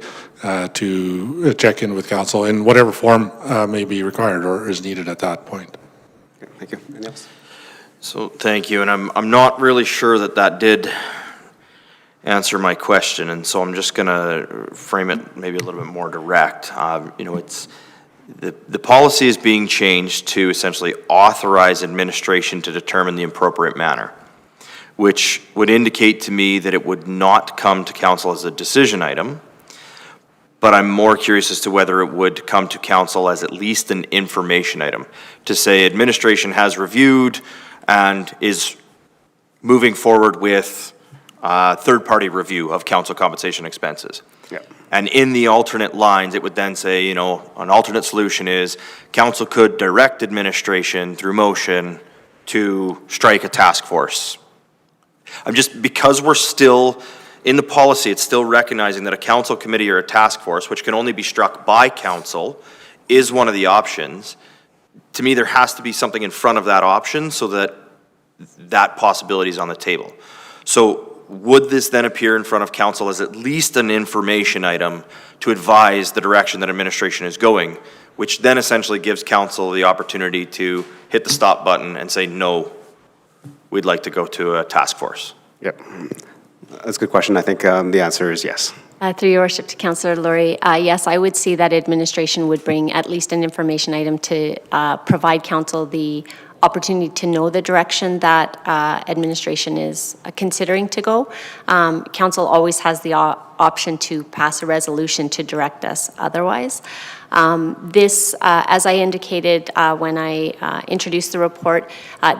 to check in with council in whatever form may be required or is needed at that point. Okay, thank you. Anything else? So thank you, and I'm not really sure that did answer my question, and so I'm just going to frame it maybe a little bit more direct. It's the policy is being changed to essentially authorize administration to determine the appropriate manner, which would indicate to me that it would not come to council as a decision item, but I'm more curious as to whether it would come to council as at least an information item, to say administration has reviewed and is moving forward with third-party review of council compensation expenses. Yeah. And in the alternate lines, it would then say, an alternate solution is council could direct administration through motion to strike a task force. Because we're still, in the policy, it's still recognizing that a council committee or a task force, which can only be struck by council, is one of the options. To me, there has to be something in front of that option so that that possibility is on the table. So would this then appear in front of council as at least an information item to advise the direction that administration is going, which then essentially gives council the opportunity to hit the stop button and say, no, we'd like to go to a task force? Yep. That's a good question. I think the answer is yes. Through your worship to Councillor Laurie, yes, I would see that administration would bring at least an information item to provide council the opportunity to know the direction that administration is considering to go. Council always has the option to pass a resolution to direct us otherwise. This, as I indicated when I introduced the report,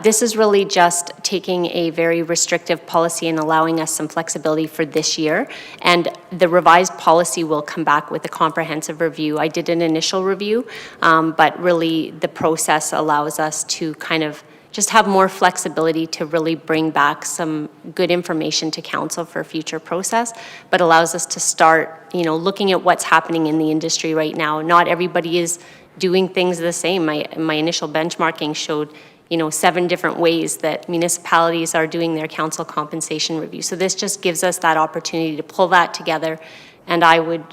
this is really just taking a very restrictive policy and allowing us some flexibility for this year. And the revised policy will come back with a comprehensive review. I did an initial review, but really the process allows us to kind of just have more flexibility to really bring back some good information to council for future process, but allows us to start, looking at what's happening in the industry right now. Not everybody is doing things the same. My initial benchmarking showed, 7 different ways that municipalities are doing their council compensation review. So this just gives us that opportunity to pull that together, And I would,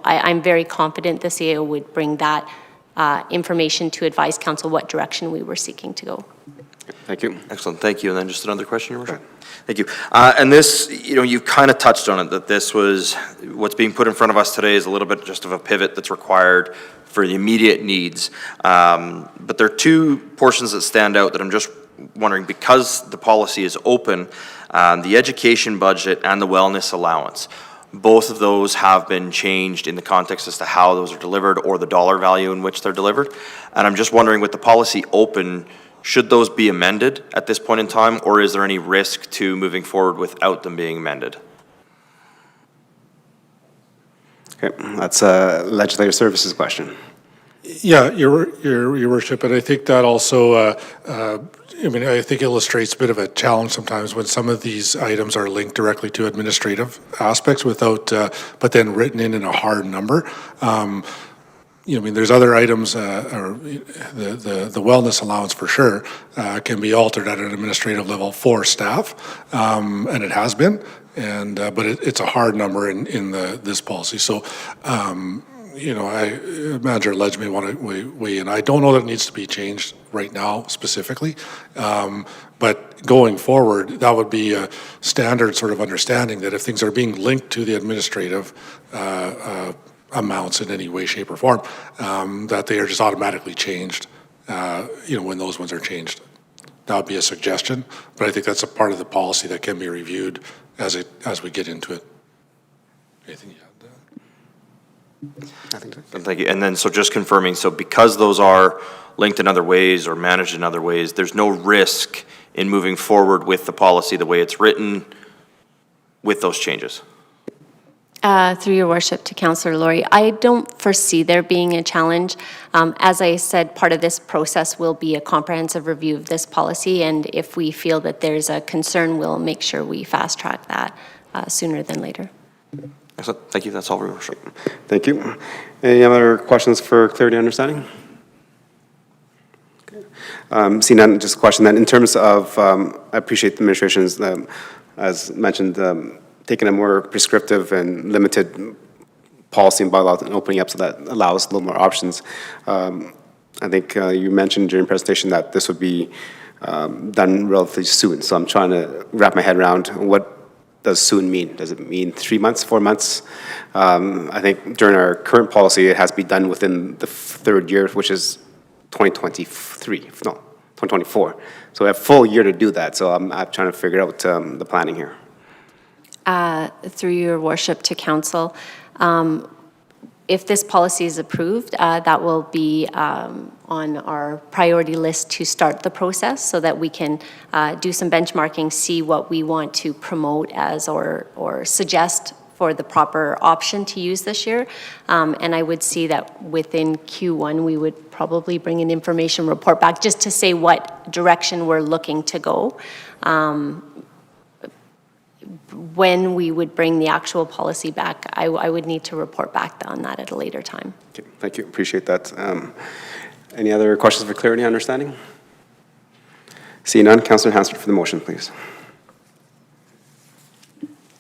I'm very confident the CAO would bring that information to advise council what direction we were seeking to go. Thank you. Excellent, thank you. And then just another question, Your Worship? Thank you. And this, you've kind of touched on it, that this was, what's being put in front of us today is a little bit just of a pivot that's required for the immediate needs. But there are two portions that stand out that I'm just wondering, because the policy is open, the education budget and the wellness allowance, both of those have been changed in the context as to how those are delivered or the dollar value in which they're delivered. And I'm just wondering, with the policy open, should those be amended at this point in time, or is there any risk to moving forward without them being amended? Okay, that's a legislative services question. Yeah, Your Worship, and I think that also, I think illustrates a bit of a challenge sometimes when some of these items are linked directly to administrative aspects without, but then written in a hard number. There's other items, or the wellness allowance for sure, can be altered at an administrative level for staff, and it has been, but it's a hard number in this policy. So, Manager Ledge may want to weigh in. I don't know that it needs to be changed right now specifically, but going forward, that would be a standard sort of understanding that if things are being linked to the administrative amounts in any way, shape, or form, that they are just automatically changed, when those ones are changed. That would be a suggestion, but I think that's a part of the policy that can be reviewed as we get into it. Anything you add? Thank you. And then, so just confirming, so because those are linked in other ways or managed in other ways, there's no risk in moving forward with the policy the way it's written with those changes? Through your worship to Councillor Laurie, I don't foresee there being a challenge. As I said, part of this process will be a comprehensive review of this policy, and if we feel that there's a concern, we'll make sure we fast track that sooner than later. Excellent. Thank you. That's all, Your Worship. Thank you. Any other questions for clarity and understanding? Okay. Seeing none, just a question then. In terms of, I appreciate the administration's, as mentioned, taking a more prescriptive and limited policy and bylaw and opening up so that allows a little more options. I think you mentioned during presentation that this would be done relatively soon. So I'm trying to wrap my head around what does soon mean? Does it mean 3 months, 4 months? I think during our current policy, it has to be done within the third year, which is 2024. So we have a full year to do that. So I'm trying to figure out the planning here. Through your worship to council, if this policy is approved, that will be on our priority list to start the process so that we can do some benchmarking, see what we want to promote as or suggest for the proper option to use this year. And I would see that within Q1, we would probably bring an information report back just to say what direction we're looking to go. When we would bring the actual policy back, I would need to report back on that at a later time. Okay, thank you, appreciate that. Any other questions for clarity and understanding? Seeing none, Councillor Hansford for the motion, please.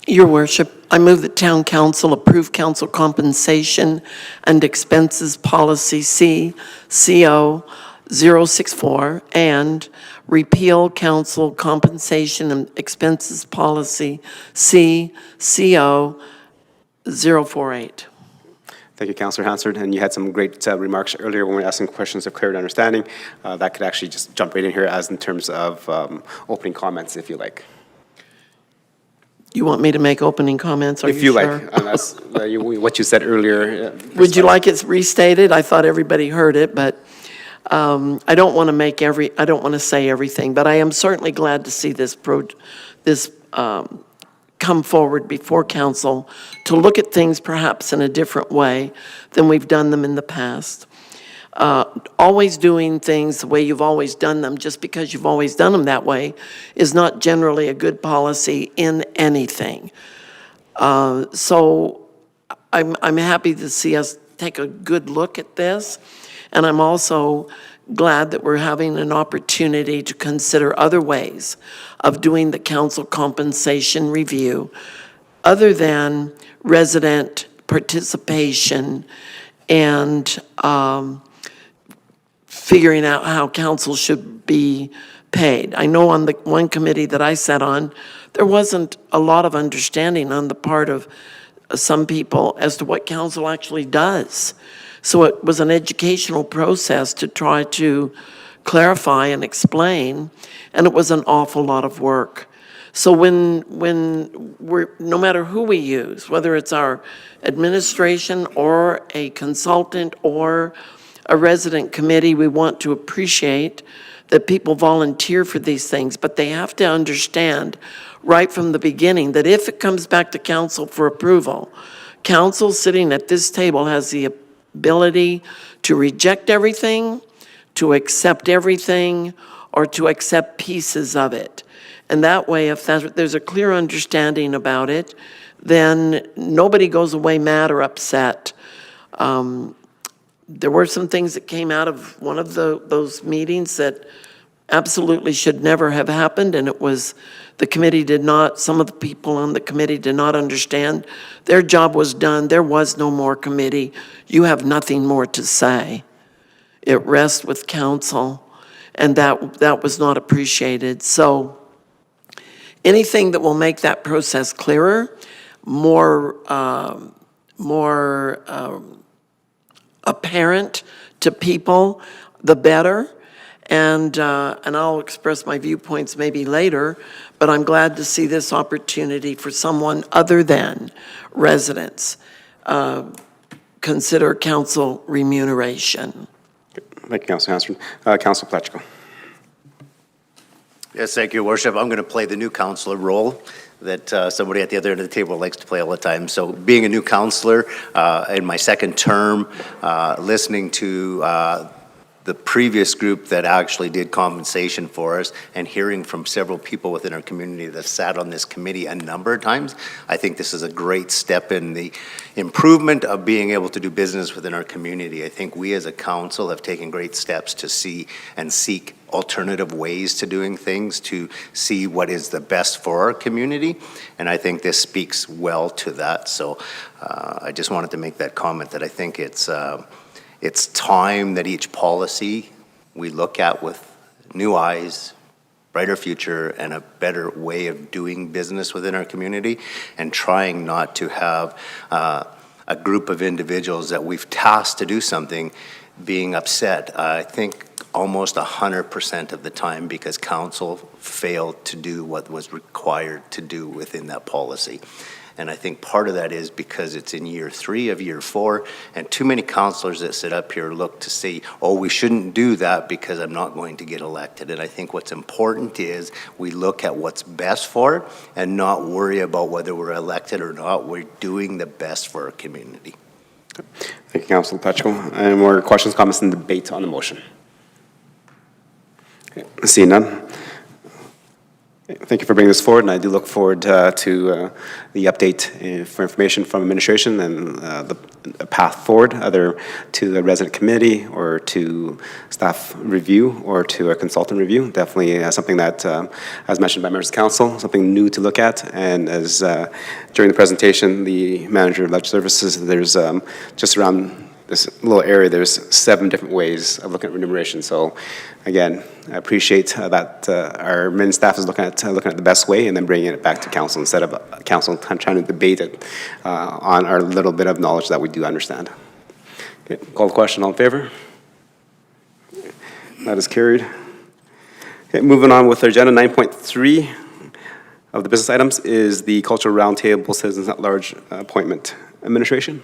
Your Worship, I move that Town Council approve council compensation and expenses policy C-CO 064 and repeal council compensation and expenses policy C-CO 048. Thank you, Councillor Hansford, and you had some great remarks earlier when we were asking questions of clarity and understanding. That could actually just jump right in here as in terms of opening comments, if you like. You want me to make opening comments? Are If you sure? like, unless what you said earlier. Would you like it restated? I thought everybody heard it, but I don't want to say everything, but I am certainly glad to see this come forward before council to look at things perhaps in a different way than we've done them in the past. Always doing things the way you've always done them, just because you've always done them that way, is not generally a good policy in anything. So I'm happy to see us take a good look at this, and I'm also glad that we're having an opportunity to consider other ways of doing the council compensation review other than resident participation and figuring out how council should be paid. I know on the one committee that I sat on, there wasn't a lot of understanding on the part of some people as to what council actually does. So it was an educational process to try to clarify and explain, and it was an awful lot of work. So when we're, no matter who we use, whether it's our administration or a consultant or a resident committee, we want to appreciate that people volunteer for these things, but they have to understand right from the beginning that if it comes back to council for approval, council sitting at this table has the ability to reject everything, to accept everything, or to accept pieces of it. And that way, if there's a clear understanding about it, then nobody goes away mad or upset. There were some things that came out of one of those meetings that absolutely should never have happened, and it was the committee did not, some of the people on the committee did not understand. Their job was done. There was no more committee. You have nothing more to say. It rests with council, and that was not appreciated. So anything that will make that process clearer, more apparent to people, the better. And I'll express my viewpoints maybe later, but I'm glad to see this opportunity for someone other than residents consider council remuneration. Thank you, Councilor Hanson. Councilor Pletchko. Yes, thank you, Your Worship. I'm going to play the new councillor role that somebody at the other end of the table likes to play all the time. So being a new councillor in my second term, listening to the previous group that actually did compensation for us and hearing from several people within our community that sat on this committee a number of times, I think this is a great step in the improvement of being able to do business within our community. I think we as a council have taken great steps to see and seek alternative ways to doing things, to see what is the best for our community, and I think this speaks well to that. So I just wanted to make that comment that I think it's time that each policy we look at with new eyes, brighter future, and a better way of doing business within our community, and trying not to have a group of individuals that we've tasked to do something being upset. I think almost 100% of the time because council failed to do what was required to do within that policy. And I think part of that is because it's in year 3 of year 4, and too many councillors that sit up here look to see, oh, we shouldn't do that because I'm not going to get elected. And I think what's important is we look at what's best for it and not worry about whether we're elected or not. We're doing the best for our community. Thank you, Councilor Pletchko. Any more questions, comments, and debate on the motion? Okay. Seeing none. Thank you for bringing this forward, and I do look forward to the update for information from administration and the path forward, either to the resident committee or to staff review or to a consultant review. Definitely something that, as mentioned by members of council, something new to look at. And as during the presentation, the manager of legislative services, there's just around this little area, there's 7 different ways of looking at remuneration. So again, I appreciate that our admin staff is looking at the best way and then bringing it back to council instead of council trying to debate it on our little bit of knowledge that we do understand. Okay, call the question, all in favor? That is carried. Okay, moving on with our agenda, 9.3 of the business items is the Cultural Roundtable Citizens at Large appointment. Administration?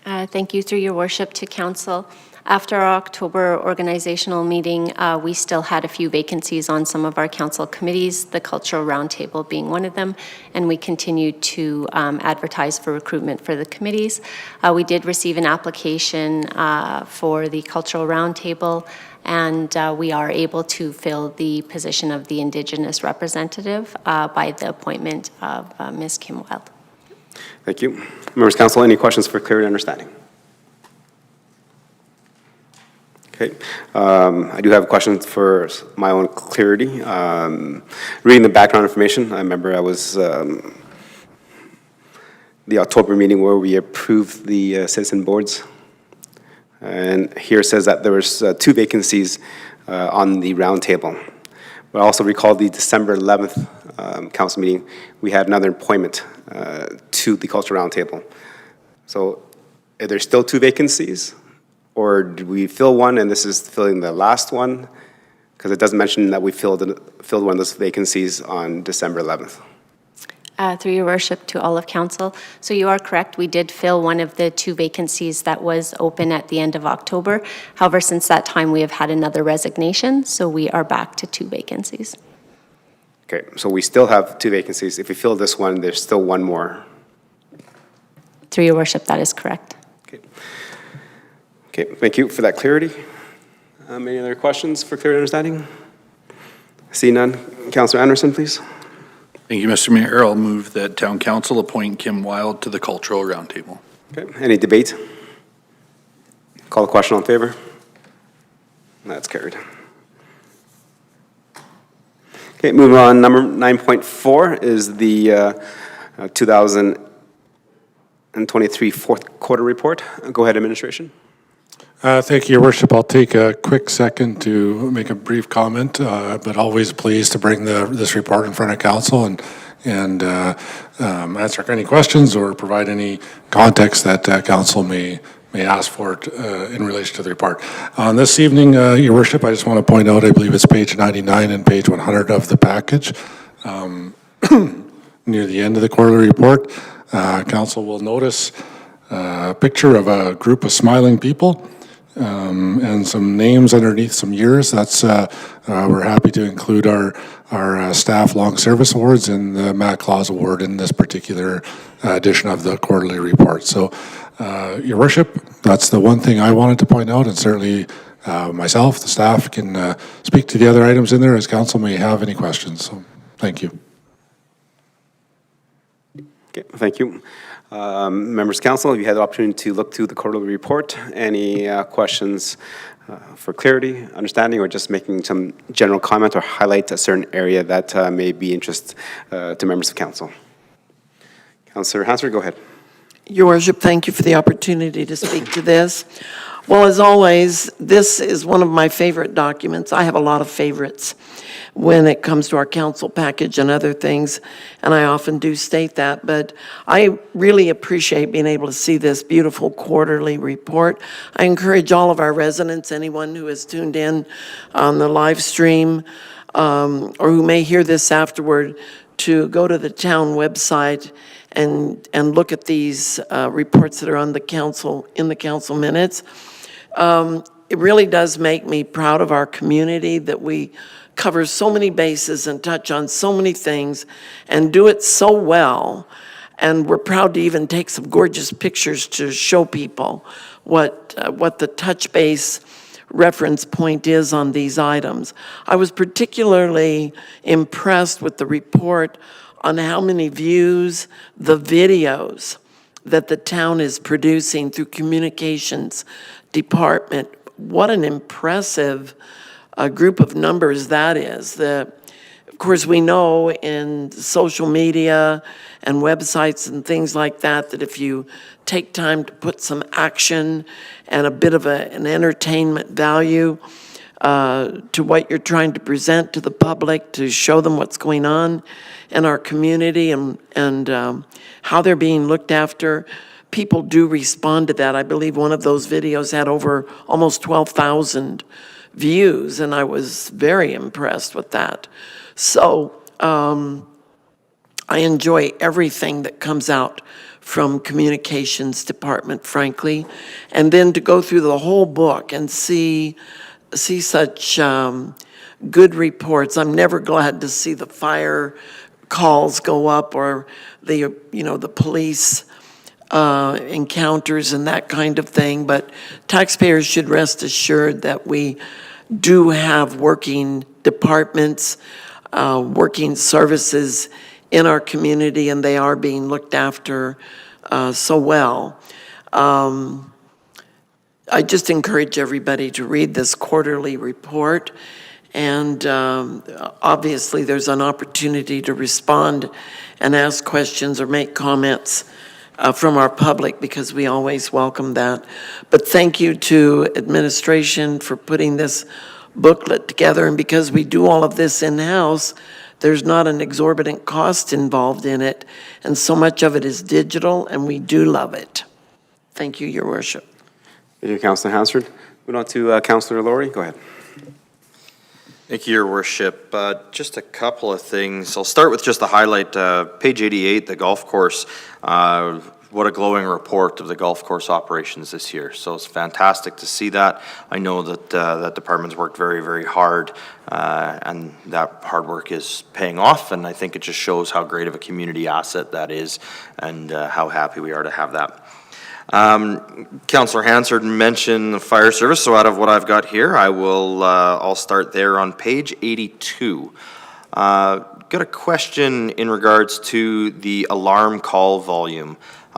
Thank you, through your worship, to council. After our October organizational meeting, we still had a few vacancies on some of our council committees, the Cultural Roundtable being one of them, and we continued to advertise for recruitment for the committees. We did receive an application for the Cultural Roundtable, and we are able to fill the position of the Indigenous representative by the appointment of Ms. Kim Wild. Thank you. Members of council, any questions for clarity and understanding? Okay. I do have questions for my own clarity. Reading the background information, I remember I was the October meeting where we approved the citizen boards. And here it says that there was 2 vacancies on the roundtable. But I also recall the December 11th council meeting, we had another appointment to the culture roundtable. So are there still 2 vacancies? Or did we fill one and this is filling the last one? Because it doesn't mention that we filled one of those vacancies on December 11th. Through your worship to all of council. So you are correct, we did fill one of the 2 vacancies that was open at the end of October. However, since that time, we have had another resignation, so we are back to 2 vacancies. Okay, so we still have 2 vacancies. If we fill this one, there's still one more. Through your worship, that is correct. Okay. Okay, thank you for that clarity. Any other questions for clear understanding? See none. Councillor Anderson, please. Thank you, Mr. Mayor. I'll move that Town Council appoint Kim Wilde to the Cultural Roundtable. Okay, any debate? Call the question, all in favor? That's carried. Okay, moving on, number 9.4 is the 2023 fourth quarter report. Go ahead, administration. Thank you, Your Worship. I'll take a quick second to make a brief comment, but always pleased to bring this report in front of council and answer any questions or provide any context that council may ask for in relation to the report. This evening, Your Worship, I just want to point out, I believe it's page 99 and page 100 of the package. Near the end of the quarterly report, council will notice a picture of a group of smiling people. And some names underneath some years. That's we're happy to include our staff long service awards and the Matt Claus Award in this particular edition of the quarterly report. So, Your Worship, that's the one thing I wanted to point out, and certainly myself, the staff, can speak to the other items in there as council may have any questions. So, thank you. Okay, thank you. Members of council, have you had the opportunity to look through the quarterly report? Any questions for clarity, understanding, or just making some general comment or highlight a certain area that may be interest to members of council? Councillor Hansford, go ahead. Your Worship, thank you for the opportunity to speak to this. Well, as always, this is one of my favorite documents. I have a lot of favorites when it comes to our council package and other things, and I often do state that, but I really appreciate being able to see this beautiful quarterly report. I encourage all of our residents, anyone who has tuned in on the live stream, or who may hear this afterward, to go to the town website and look at these reports that are on the council, in the council minutes. It really does make me proud of our community that we cover so many bases and touch on so many things and do it so well. And we're proud to even take some gorgeous pictures to show people what the touch base reference point is on these items. I was particularly impressed with the report on how many views the videos that the town is producing through communications department. What an impressive group of numbers that is. Of course, we know in social media and websites and things like that, that if you take time to put some action and a bit of an entertainment value to what you're trying to present to the public, to show them what's going on in our community and how they're being looked after, people do respond to that. I believe one of those videos had over almost 12,000 views, and I was very impressed with that. So I enjoy everything that comes out from communications department, frankly, and then to go through the whole book and see such good reports. I'm never glad to see the fire calls go up or the police encounters and that kind of thing, but taxpayers should rest assured that we do have working departments, working services in our community, and they are being looked after so well. I just encourage everybody to read this quarterly report, and obviously there's an opportunity to respond and ask questions or make comments from our public, because we always welcome that. But thank you to administration for putting this booklet together, and because we do all of this in-house, there's not an exorbitant cost involved in it, and so much of it is digital, and we do love it. Thank you, Your Worship. Thank you, Councillor Hansford. Moving on to Councillor Laurie, go ahead. Thank you, Your Worship. Just a couple of things. I'll start with just the highlight, page 88, the golf course. What a glowing report of the golf course operations this year. So it's fantastic to see that. I know that that department's worked very, very hard, and that hard work is paying off, and I think it just shows how great of a community asset that is, and how happy we are to have that. Councillor Hansard mentioned the fire service, so out of what I've got here, I'll start there on page 82. Got a question in regards to the alarm call volume,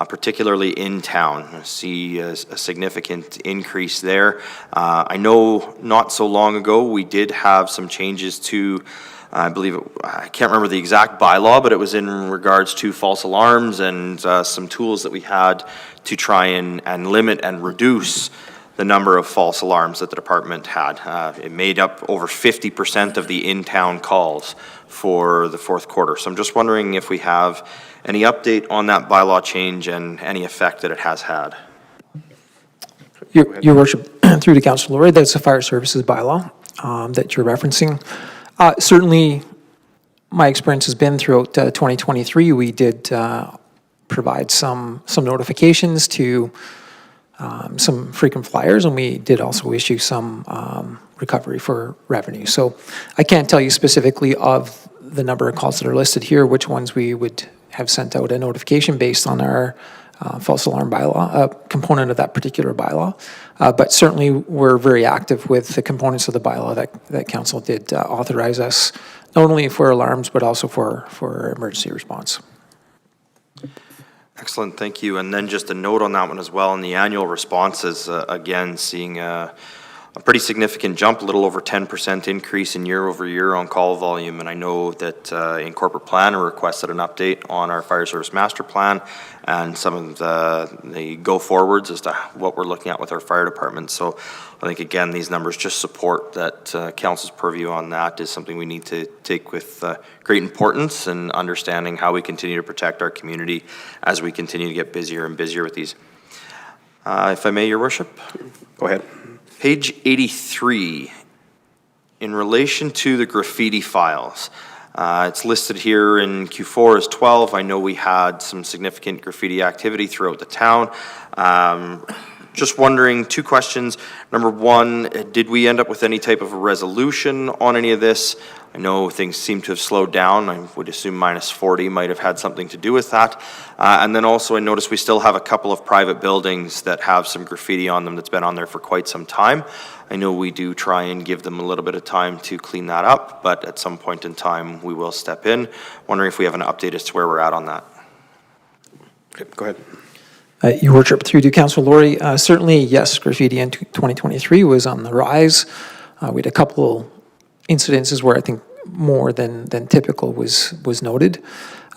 particularly in town. I see a significant increase there. I know not so long ago, we did have some changes to, I believe, I can't remember the exact bylaw, but it was in regards to false alarms and some tools that we had to try and limit and reduce the number of false alarms that the department had. It made up over 50% of the in-town calls for the fourth quarter. So I'm just wondering if we have any update on that bylaw change and any effect that it has had. Your Worship, through to Councillor Laurie, that's the fire services bylaw that you're referencing. Certainly, my experience has been throughout 2023, we did provide some notifications to some frequent flyers, and we did also issue some recovery for revenue. So I can't tell you specifically of the number of calls that are listed here, which ones we would have sent out a notification based on our false alarm bylaw, component of that particular bylaw. But certainly, we're very active with the components of the bylaw that council did authorize us, not only for alarms, but also for emergency response. Excellent, thank you. And then just a note on that one as well, in the annual responses, again, seeing a pretty significant jump, a little over 10% increase in year over year on call volume. And I know that in corporate plan, I requested an update on our fire service master plan and some of the go forwards as to what we're looking at with our fire department. So I think, again, these numbers just support that council's purview on that is something we need to take with great importance and understanding how we continue to protect our community as we continue to get busier and busier with these. If I may, Your Worship? Go ahead. Page 83, in relation to the graffiti files, it's listed here in Q4 as 12. I know we had some significant graffiti activity throughout the town. Just wondering, two questions. Number one, did we end up with any type of a resolution on any of this? I know things seem to have slowed down. I would assume -40 might have had something to do with that. And then also I noticed we still have a couple of private buildings that have some graffiti on them that's been on there for quite some time. I know we do try and give them a little bit of time to clean that up, but at some point in time we will step in. Wondering if we have an update as to where we're at on that. Okay, go ahead. Your Worship, through to Councillor Laurie, certainly, yes, graffiti in 2023 was on the rise. We had a couple incidences where I think more than typical was noted.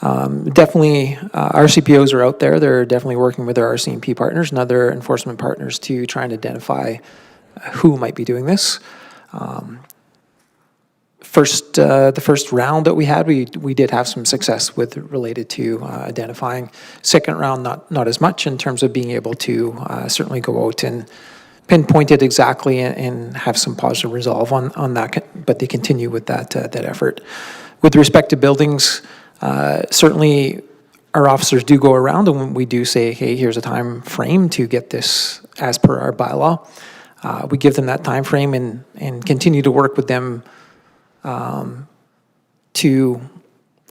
Definitely, our CPOs are out there. They're definitely working with our RCMP partners and other enforcement partners to try and identify who might be doing this. The first round that we had, we did have some success with related to identifying. Second round, not as much in terms of being able to certainly go out and pinpoint it exactly and have some positive resolve on that, but they continue with that effort. With respect to buildings, certainly our officers do go around and we do say, hey, here's a time frame to get this as per our bylaw. We give them that time frame and continue to work with them to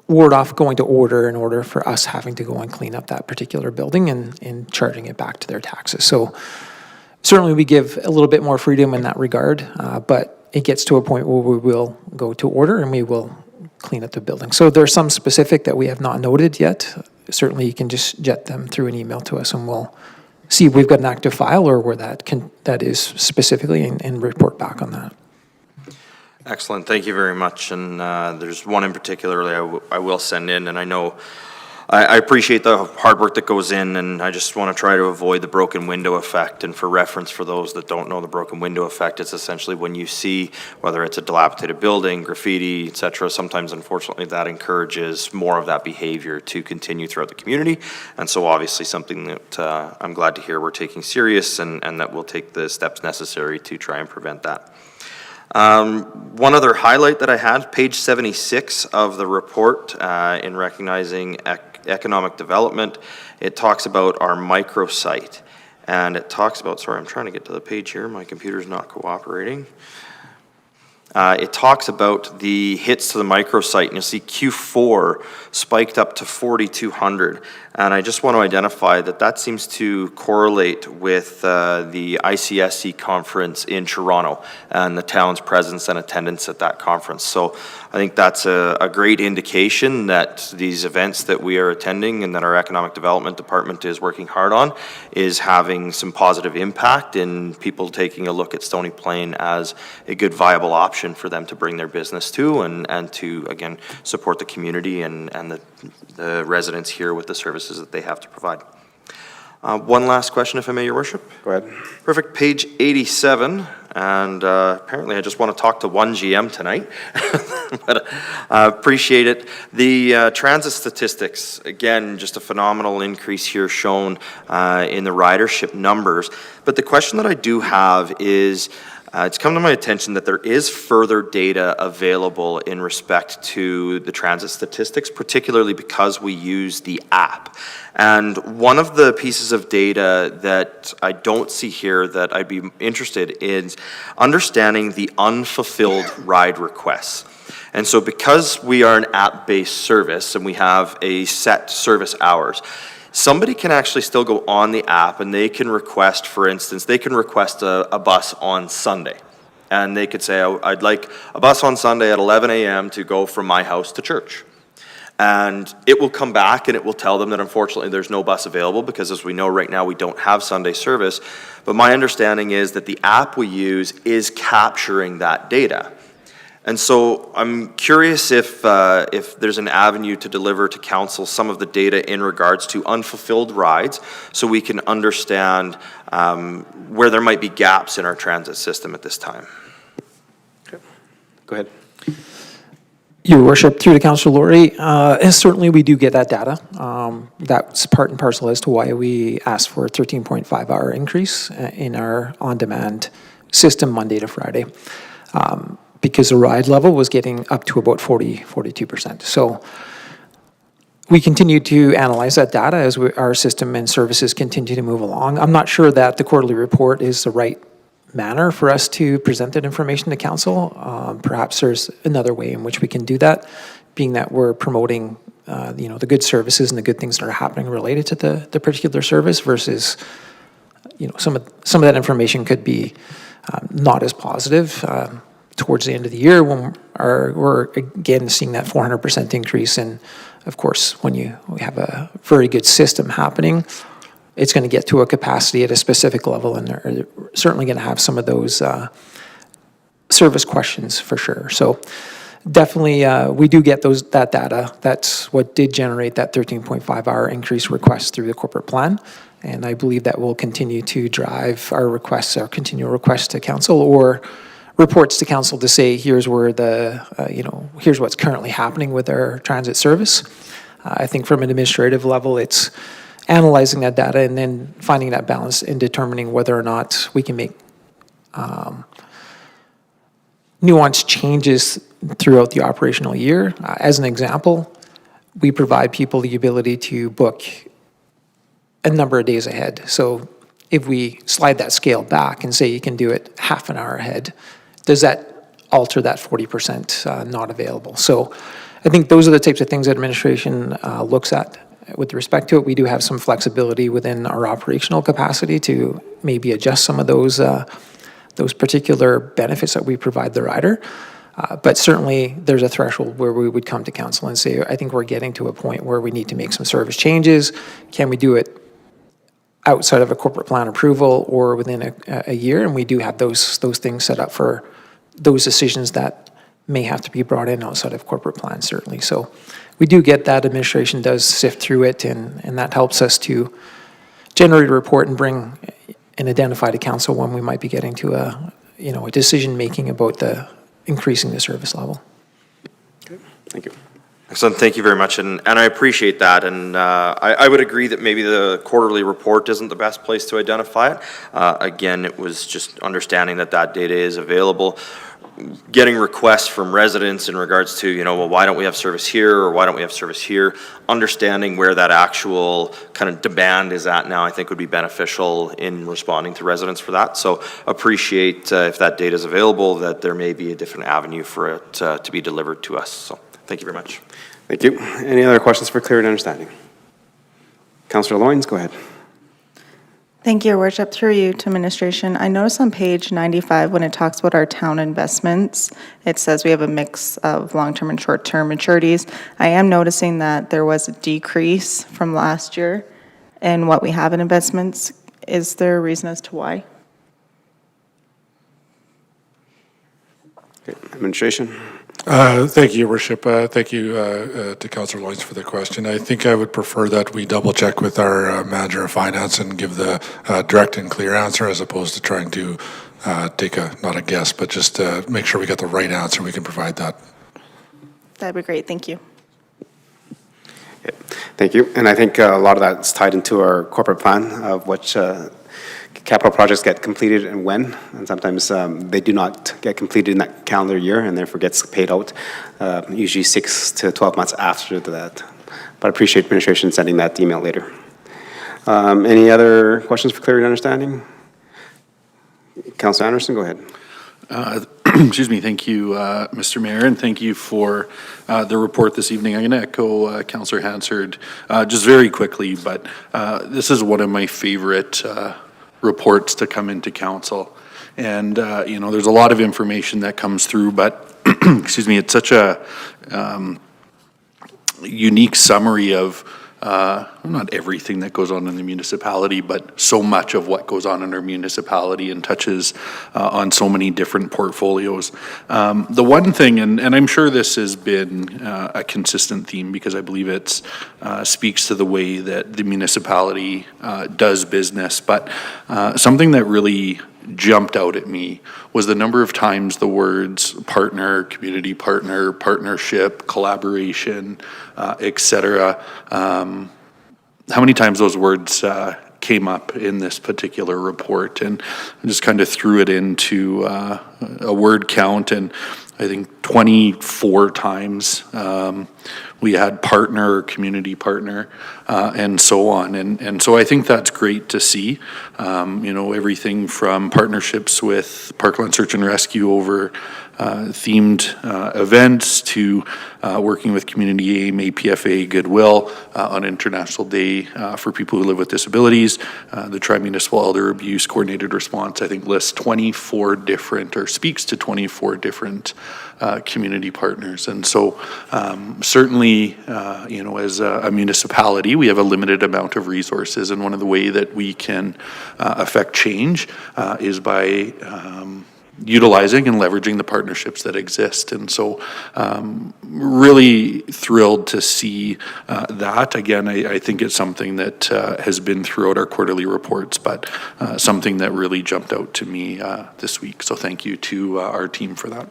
ward off going to order in order for us having to go and clean up that particular building and charging it back to their taxes. So certainly we give a little bit more freedom in that regard, but it gets to a point where we will go to order and we will clean up the building. So there's some specific that we have not noted yet. Certainly you can just jet them through an email to us and we'll see if we've got an active file or where that is specifically and report back on that. Excellent, thank you very much. And there's one in particular I will send in, and I know I appreciate the hard work that goes in, and I just want to try to avoid the broken window effect. And for reference, for those that don't know the broken window effect, it's essentially when you see, whether it's a dilapidated building, graffiti, et cetera, sometimes unfortunately that encourages more of that behavior to continue throughout the community. And so obviously something that I'm glad to hear we're taking serious, and that we'll take the steps necessary to try and prevent that. One other highlight that I had, page 76 of the report, in recognizing economic development, it talks about our microsite. And it talks about, sorry, I'm trying to get to the page here, my computer's not cooperating. It talks about the hits to the microsite, and you'll see Q4 spiked up to 4,200. And I just want to identify that that seems to correlate with the ICSC conference in Toronto and the town's presence and attendance at that conference. So I think that's a great indication that these events that we are attending and that our economic development department is working hard on is having some positive impact in people taking a look at Stony Plain as a good viable option for them to bring their business to, and to, again, support the community and the residents here with the services that they have to provide. One last question, if I may, Your Worship. Go ahead. Perfect, page 87, and apparently I just want to talk to one GM tonight, but appreciate it. The transit statistics, again, just a phenomenal increase here shown in the ridership numbers. But the question that I do have is, it's come to my attention that there is further data available in respect to the transit statistics, particularly because we use the app. And one of the pieces of data that I don't see here that I'd be interested in is understanding the unfulfilled ride requests. And so because we are an app-based service and we have a set service hours, somebody can actually still go on the app and they can request, for instance, they can request a bus on Sunday. And they could say, I'd like a bus on Sunday at 11 a.m. to go from my house to church. And it will come back and it will tell them that unfortunately there's no bus available because, as we know right now, we don't have Sunday service. But my understanding is that the app we use is capturing that data. And so I'm curious if there's an avenue to deliver to council some of the data in regards to unfulfilled rides, so we can understand where there might be gaps in our transit system at this time. Go ahead. Your Worship, through to Councillor Laurie, and certainly we do get that data. That's part and parcel as to why we asked for a 13.5-hour increase in our on-demand system Monday to Friday. Because the ride level was getting up to about 42%. So we continue to analyze that data as our system and services continue to move along. I'm not sure that the quarterly report is the right manner for us to present that information to council. Perhaps there's another way in which we can do that, being that we're promoting the good services and the good things that are happening related to the particular service versus some of that information could be not as positive. Towards the end of the year when we're again seeing that 400% increase. And of course, when we have a very good system happening, it's going to get to a capacity at a specific level, and they're certainly going to have some of those service questions for sure. So definitely we do get that data. That's what did generate that 13.5-hour increase request through the corporate plan. And I believe that will continue to drive our requests, our continual requests to council, or reports to council to say, here's where here's what's currently happening with our transit service. I think from an administrative level, it's analyzing that data and then finding that balance in determining whether or not we can make nuanced changes throughout the operational year. As an example, we provide people the ability to book a number of days ahead. So if we slide that scale back and say you can do it half an hour ahead, does that alter that 40% not available? So I think those are the types of things that administration looks at. With respect to it, we do have some flexibility within our operational capacity to maybe adjust some of those particular benefits that we provide the rider. But certainly there's a threshold where we would come to council and say, I think we're getting to a point where we need to make some service changes. Can we do it outside of a corporate plan approval or within a year? And we do have those things set up for those decisions that may have to be brought in outside of corporate plans, certainly. So we do get that. Administration does sift through it, and that helps us to generate a report and bring and identify to council when we might be getting to a decision-making about increasing the service level. Thank you. Excellent, thank you very much, and I appreciate that, and I would agree that maybe the quarterly report isn't the best place to identify it. Again, it was just understanding that that data is available. Getting requests from residents in regards to, well, why don't we have service here, or why don't we have service here? Understanding where that actual kind of demand is at now, I think would be beneficial in responding to residents for that. So appreciate if that data is available, that there may be a different avenue for it to be delivered to us. So thank you very much. Thank you. Any other questions for clear and understanding? Councillor Loynes, go ahead. Thank you, Your Worship. Through you to administration. I noticed on page 95 when it talks about our town investments, it says we have a mix of long-term and short-term maturities. I am noticing that there was a decrease from last year in what we have in investments. Is there a reason as to why? Okay. Administration. Thank you, Your Worship. Thank you to Councillor Loynes for the question. I think I would prefer that we double check with our manager of finance and give the direct and clear answer as opposed to trying to take not a guess, but just make sure we get the right answer. We can provide that. That'd be great. Thank you. Okay. Thank you. And I think a lot of that's tied into our corporate plan of which capital projects get completed and when, and sometimes they do not get completed in that calendar year and therefore gets paid out usually 6 to 12 months after that. But I appreciate administration sending that email later. Any other questions for clarity and understanding? Councillor Anderson, go ahead. Excuse me. Thank you, Mr. Mayor, and thank you for the report this evening. I'm going to echo Councillor Hansard just very quickly, but this is one of my favorite reports to come into council. And, there's a lot of information that comes through, but, excuse me, it's such a unique summary of not everything that goes on in the municipality, but so much of what goes on in our municipality and touches on so many different portfolios. The one thing, and I'm sure this has been a consistent theme because I believe it speaks to the way that the municipality does business, but something that really jumped out at me was the number of times the words partner, community partner, partnership, collaboration, et cetera, how many times those words came up in this particular report. And I just kind of threw it into a word count, and I think 24 times we had partner, community partner, and so on. And so I think that's great to see. Everything from partnerships with Parkland Search and Rescue over themed events to working with Community Aim, APFA, Goodwill on International Day for people who live with disabilities. The Tri-Municipal Elder Abuse Coordinated Response, I think, lists 24 different, or speaks to 24 different community partners. And so certainly, as a municipality, we have a limited amount of resources, and one of the ways that we can affect change is by utilizing and leveraging the partnerships that exist. And so really thrilled to see that. Again, I think it's something that has been throughout our quarterly reports, but something that really jumped out to me this week. So thank you to our team for that.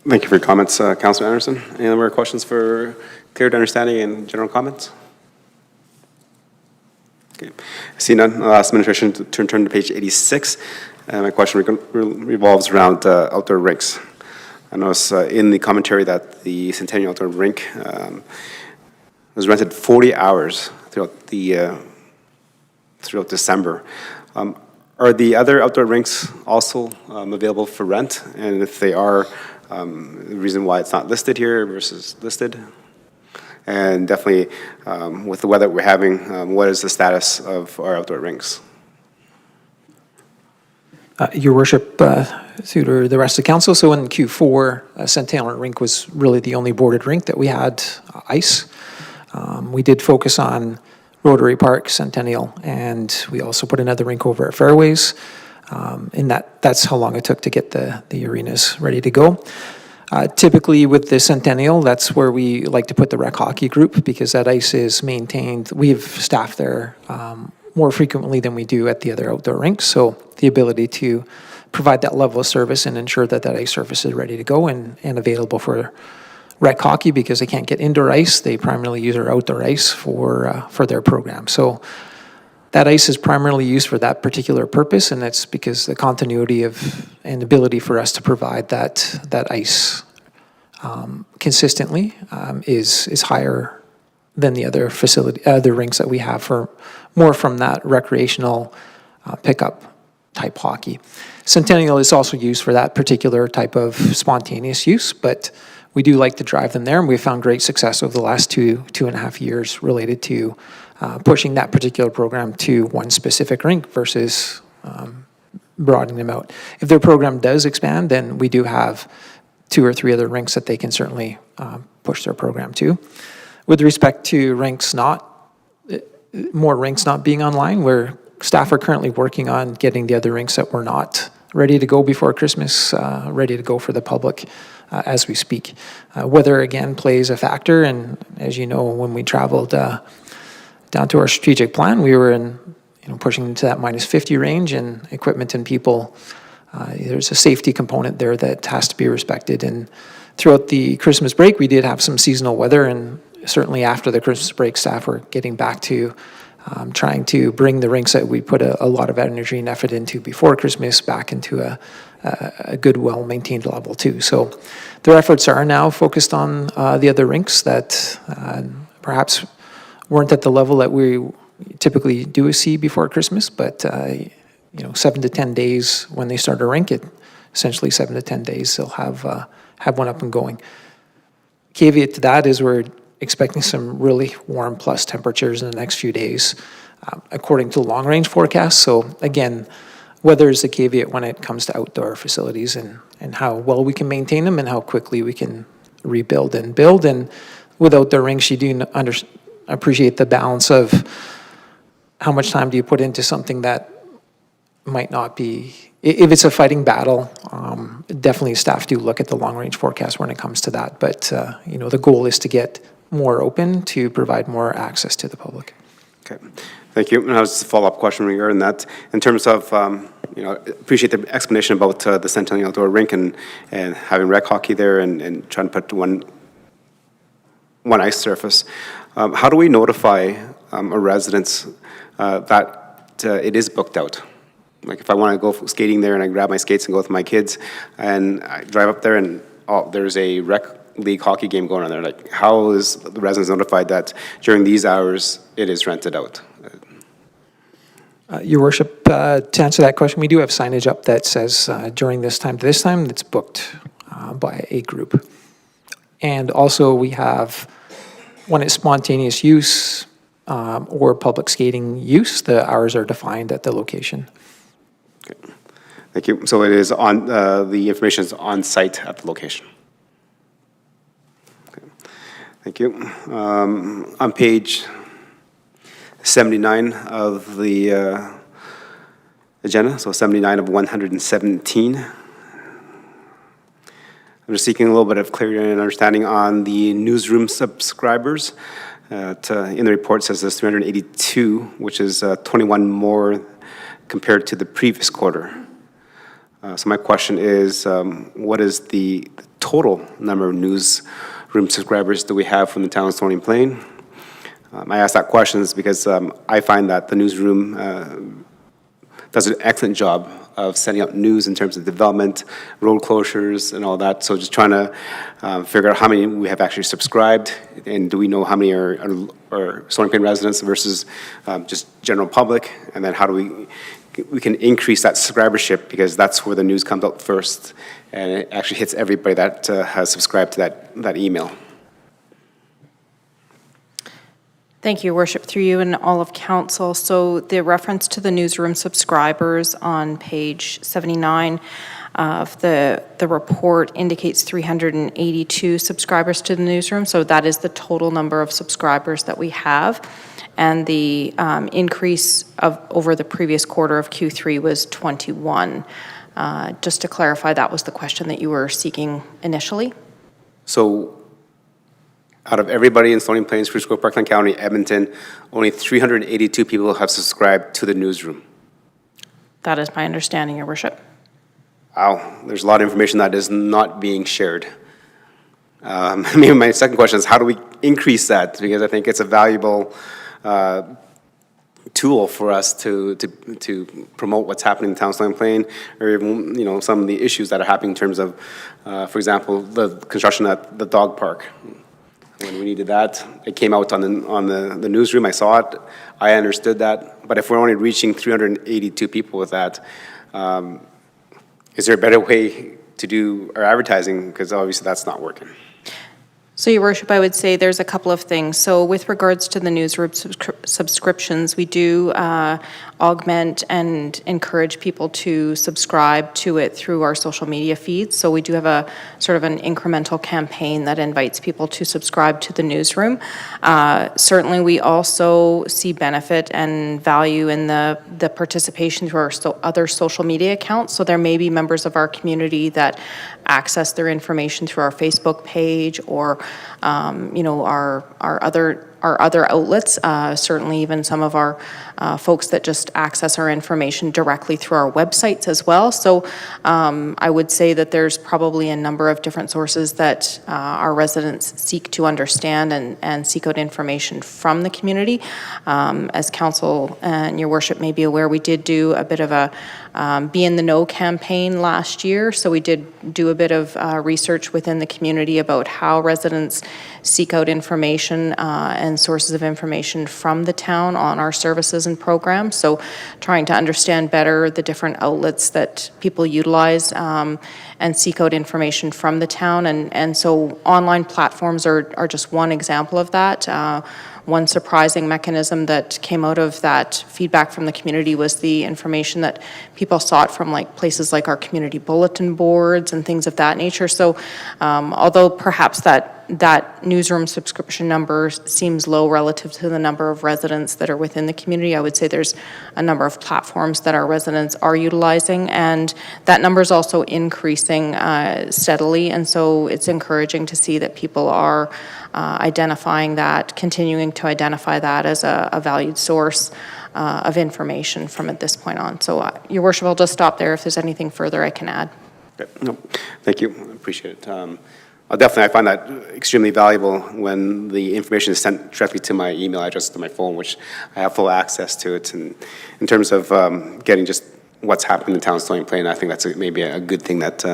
Thank you for your comments, Councillor Anderson. Any other questions for clear understanding and general comments? Okay. I see none. I'll ask administration to turn to page 86. My question revolves around outdoor rinks. I notice in the commentary that the Centennial Outdoor Rink was rented 40 hours throughout December. Are the other outdoor rinks also available for rent? And if they are, the reason why it's not listed here versus listed? And definitely, with the weather we're having, what is the status of our outdoor rinks? Your Worship, through the rest of the council, so in Q4, Centennial Rink was really the only boarded rink that we had ice. We did focus on Rotary Park, Centennial, and we also put another rink over at Fairways. And that's how long it took to get the arenas ready to go. Typically with the Centennial, that's where we like to put the rec hockey group because that ice is maintained. We have staff there more frequently than we do at the other outdoor rinks. So the ability to provide that level of service and ensure that ice surface is ready to go and available for rec hockey because they can't get indoor ice. They primarily use our outdoor ice for their program. So that ice is primarily used for that particular purpose, and that's because the continuity of and ability for us to provide that ice consistently is higher than the other rinks that we have for more from that recreational pickup type hockey. Centennial is also used for that particular type of spontaneous use, but we do like to drive them there, and we've found great success over the last two and a half years related to pushing that particular program to one specific rink versus broadening them out. If their program does expand, then we do have 2 or 3 other rinks that they can certainly push their program to. With respect to more rinks not being online, where staff are currently working on getting the other rinks that were not ready to go before Christmas, ready to go for the public as we speak. Weather, again, plays a factor, and as you know, when we traveled down to our strategic plan, we were pushing into that -50 range, and equipment and people, there's a safety component there that has to be respected. And throughout the Christmas break, we did have some seasonal weather, and certainly after the Christmas break, staff were getting back to trying to bring the rinks that we put a lot of energy and effort into before Christmas back into a good, well-maintained level too. So their efforts are now focused on the other rinks that perhaps weren't at the level that we typically do see before Christmas, but 7 to 10 days when they start a rink, essentially 7 to 10 days they'll have one up and going. Caveat to that is we're expecting some really warm plus temperatures in the next few days, according to long-range forecasts. So again, weather is the caveat when it comes to outdoor facilities and how well we can maintain them and how quickly we can rebuild and build. And with outdoor rinks, you do appreciate the balance of how much time do you put into something that might not be, if it's a fighting battle, definitely staff do look at the long-range forecast when it comes to that. But, the goal is to get more open to provide more access to the public. Okay, thank you. And I was a follow-up question regarding that. In terms of, appreciate the explanation about the Centennial Outdoor Rink and having rec hockey there and trying to put one ice surface. How do we notify a residents that it is booked out? Like if I want to go skating there and I grab my skates and go with my kids and I drive up there and there's a rec league hockey game going on there, like how is the residents notified that during these hours it is rented out? Your Worship, to answer that question, we do have signage up that says during this time to this time it's booked by a group. And also we have, when it's spontaneous use or public skating use, the hours are defined at the location. Okay. Thank you. So it is on, the information is on site at the location. Okay. Thank you. On page 79 of the agenda, so 79 of 117. I'm just seeking a little bit of clarity and understanding on the newsroom subscribers. In the report, it says there's 382, which is 21 more compared to the previous quarter. So my question is, what is the total number of newsroom subscribers do we have from the town of Stony Plain? I ask that question because I find that the newsroom does an excellent job of sending out news in terms of development, road closures, and all that. So just trying to figure out how many we have actually subscribed, and do we know how many are Stony Plain residents versus just general public, and then how do we can increase that subscribership, because that's where the news comes out first, and it actually hits everybody that has subscribed to that email. Thank you, Your Worship, through you and all of council. So the reference to the newsroom subscribers on page 79, of the report indicates 382 subscribers to the newsroom, so that is the total number of subscribers that we have. And the increase of over the previous quarter of Q3 was 21. Just to clarify, that was the question that you were seeking initially? So out of everybody in Stony Plains, Spruce Grove, Parkland County, Edmonton, only 382 people have subscribed to the newsroom. That is my understanding, Your Worship. Wow, there's a lot of information that is not being shared. Maybe my second question is, how do we increase that? Because I think it's a valuable tool for us to promote what's happening in the town of Stony Plain, or even, some of the issues that are happening in terms of, for example, the construction at the dog park. When we needed that, it came out on the newsroom. I saw it. I understood that. But if we're only reaching 382 people with that, is there a better way to do our advertising? Because obviously that's not working. So, Your Worship, I would say there's a couple of things. So with regards to the newsroom subscriptions, we do augment and encourage people to subscribe to it through our social media feeds. So we do have a sort of an incremental campaign that invites people to subscribe to the newsroom. Certainly, we also see benefit and value in the participation through our other social media accounts. So there may be members of our community that access their information through our Facebook page or our other outlets, certainly even some of our folks that just access our information directly through our websites as well. So I would say that there's probably a number of different sources that our residents seek to understand and seek out information from the community. As Council and Your Worship may be aware, we did do a bit of a Be in the Know campaign last year. So we did do a bit of research within the community about how residents seek out information and sources of information from the town on our services and programs. So trying to understand better the different outlets that people utilize and seek out information from the town. And so online platforms are just one example of that. One surprising mechanism that came out of that feedback from the community was the information that people sought from places like our community bulletin boards and things of that nature. So although perhaps that newsroom subscription number seems low relative to the number of residents that are within the community, I would say there's a number of platforms that our residents are utilizing, and that number is also increasing steadily. And so it's encouraging to see that people are identifying that, continuing to identify that as a valued source of information from at this point on. So, Your Worship, I'll just stop there if there's anything further I can add. Okay. No, thank you. I appreciate it. Definitely, I find that extremely valuable when the information is sent directly to my email address, to my phone, which I have full access to it. And in terms of getting just what's happening in the town of Stony Plain, I think that's maybe a good thing that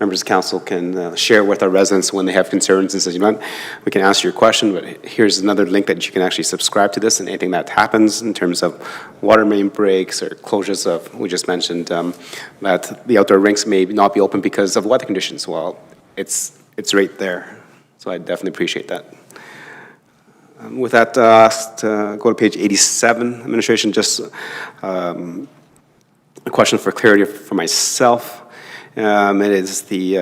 members of council can share with our residents when they have concerns and says, you know what, we can answer your question, but here's another link that you can actually subscribe to this, and anything that happens in terms of water main breaks or closures of, we just mentioned that the outdoor rinks may not be open because of weather conditions. Well, it's right there. So I definitely appreciate that. With that, go to page 87, administration, just a question for clarity for myself. It is the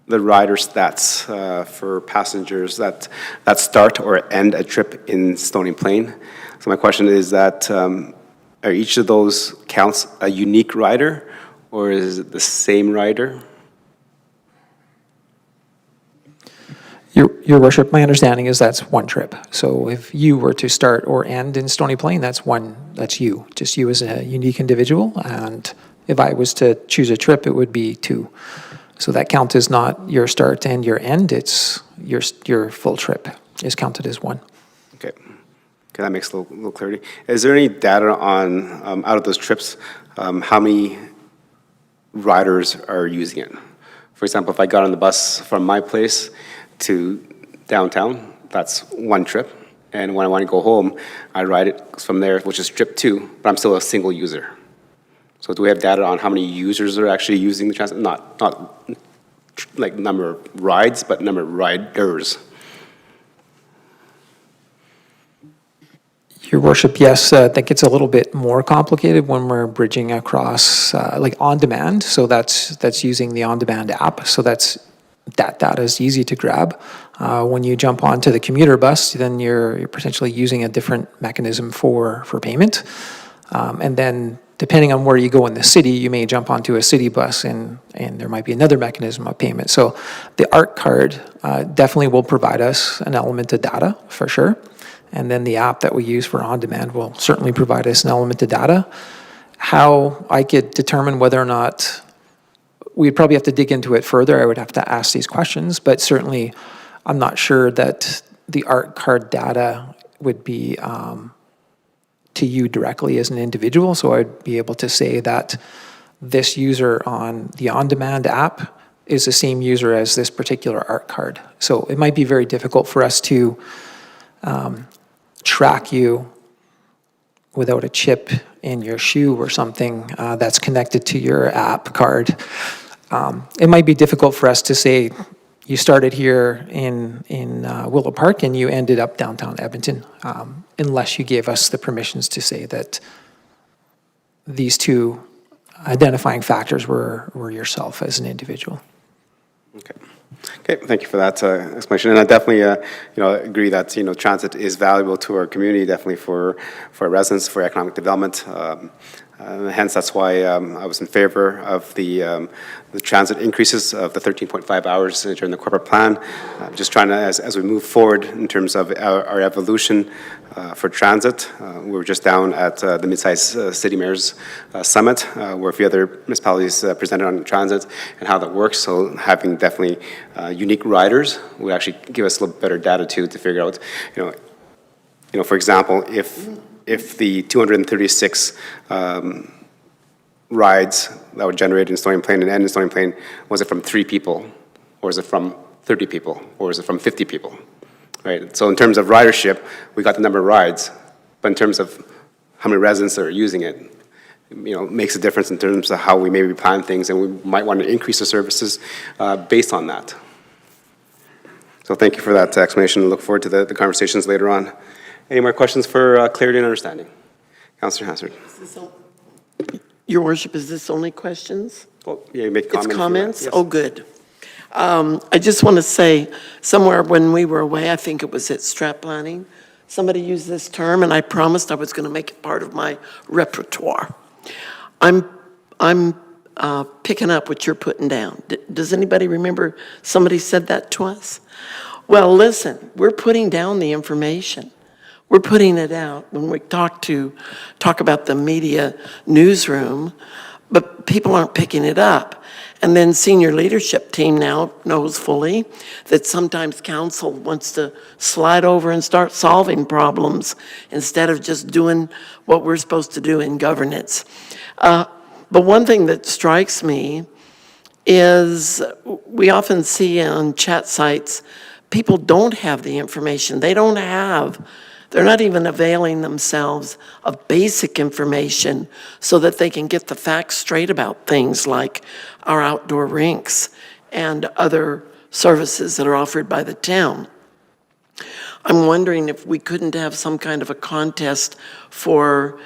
rider stats for passengers that start or end a trip in Stony Plain. So my question is that, are each of those counts a unique rider, or is it the same rider? Your Worship, my understanding is that's one trip. So if you were to start or end in Stony Plain, that's you, just you as a unique individual. And if I was to choose a trip, it would be two. So that count is not your start and your end, it's your full trip is counted as one. Okay, that makes a little clarity. Is there any data on, out of those trips, how many riders are using it? For example, if I got on the bus from my place to downtown, that's one trip. And when I want to go home, I ride it from there, which is trip 2, but I'm still a single user. So do we have data on how many users are actually using the transit? Not like number of rides, but number of riders. Your worship, yes, that gets a little bit more complicated when we're bridging across, like on-demand. So that's using the on-demand app. So that data is easy to grab. When you jump onto the commuter bus, then you're potentially using a different mechanism for payment. And then depending on where you go in the city, you may jump onto a city bus and there might be another mechanism of payment. So the ARC card definitely will provide us an element of data for sure. And then the app that we use for on-demand will certainly provide us an element of data. How I could determine whether or not, we'd probably have to dig into it further. I would have to ask these questions, but certainly I'm not sure that the ARC card data would be to you directly as an individual. So I'd be able to say that this user on the on-demand app is the same user as this particular ARC card. So it might be very difficult for us to track you without a chip in your shoe or something that's connected to your app card. It might be difficult for us to say you started here in Willow Park and you ended up downtown Edmonton, unless you gave us the permissions to say that these two identifying factors were yourself as an individual. Okay, thank you for that explanation. And I definitely, agree that, transit is valuable to our community, definitely for residents, for economic development. Hence, that's why I was in favor of the transit increases of the 13.5 hours during the corporate plan. Just trying to, as we move forward in terms of our evolution for transit, we were just down at the Mid-Size City Mayors Summit, where a few other municipalities presented on transit and how that works. So having definitely unique riders would actually give us a little better data too to figure out, for example, if the 236 rides that were generated in Stony Plain and end in Stony Plain, was it from 3 people, or is it from 30 people, or is it from 50 people, right? So in terms of ridership, we got the number of rides, but in terms of how many residents are using it, makes a difference in terms of how we maybe plan things, and we might want to increase the services based on that. So thank you for that explanation. Look forward to the conversations later on. Any more questions for clarity and understanding? Councillor Hassard. Your worship, is this only questions? Oh, yeah, you make comments. It's comments? Yes. Oh, good. I just want to say, somewhere when we were away, I think it was at strat planning, somebody used this term, and I promised I was going to make it part of my repertoire. I'm picking up what you're putting down. Does anybody remember somebody said that to us? Well, listen, we're putting down the information. We're putting it out when we talk about the media newsroom, but people aren't picking it up. And then senior leadership team now knows fully that sometimes council wants to slide over and start solving problems instead of just doing what we're supposed to do in governance. But one thing that strikes me is we often see on chat sites, people don't have the information. They're not even availing themselves of basic information so that they can get the facts straight about things like our outdoor rinks and other services that are offered by the town. I'm wondering if we couldn't have some kind of a contest for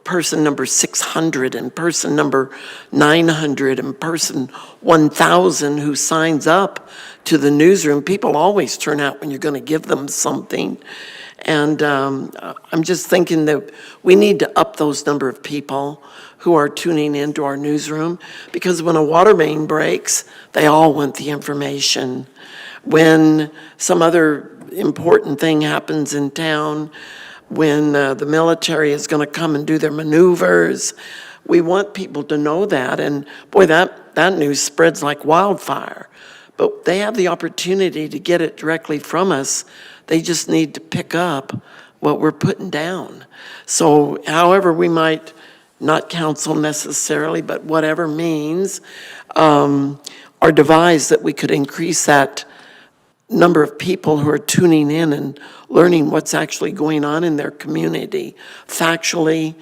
person number 600 and person number 900 and person 1,000 who signs up to the newsroom. People always turn out when you're going to give them something. And I'm just thinking that we need to up those number of people who are tuning into our newsroom, because when a water main breaks, they all want the information. When some other important thing happens in town, when the military is going to come and do their maneuvers, we want people to know that. And boy, that news spreads like wildfire. But they have the opportunity to get it directly from us. They just need to pick up what we're putting down. So however we might, not counsel necessarily, but whatever means, are devised that we could increase that number of people who are tuning in and learning what's actually going on in their community, factually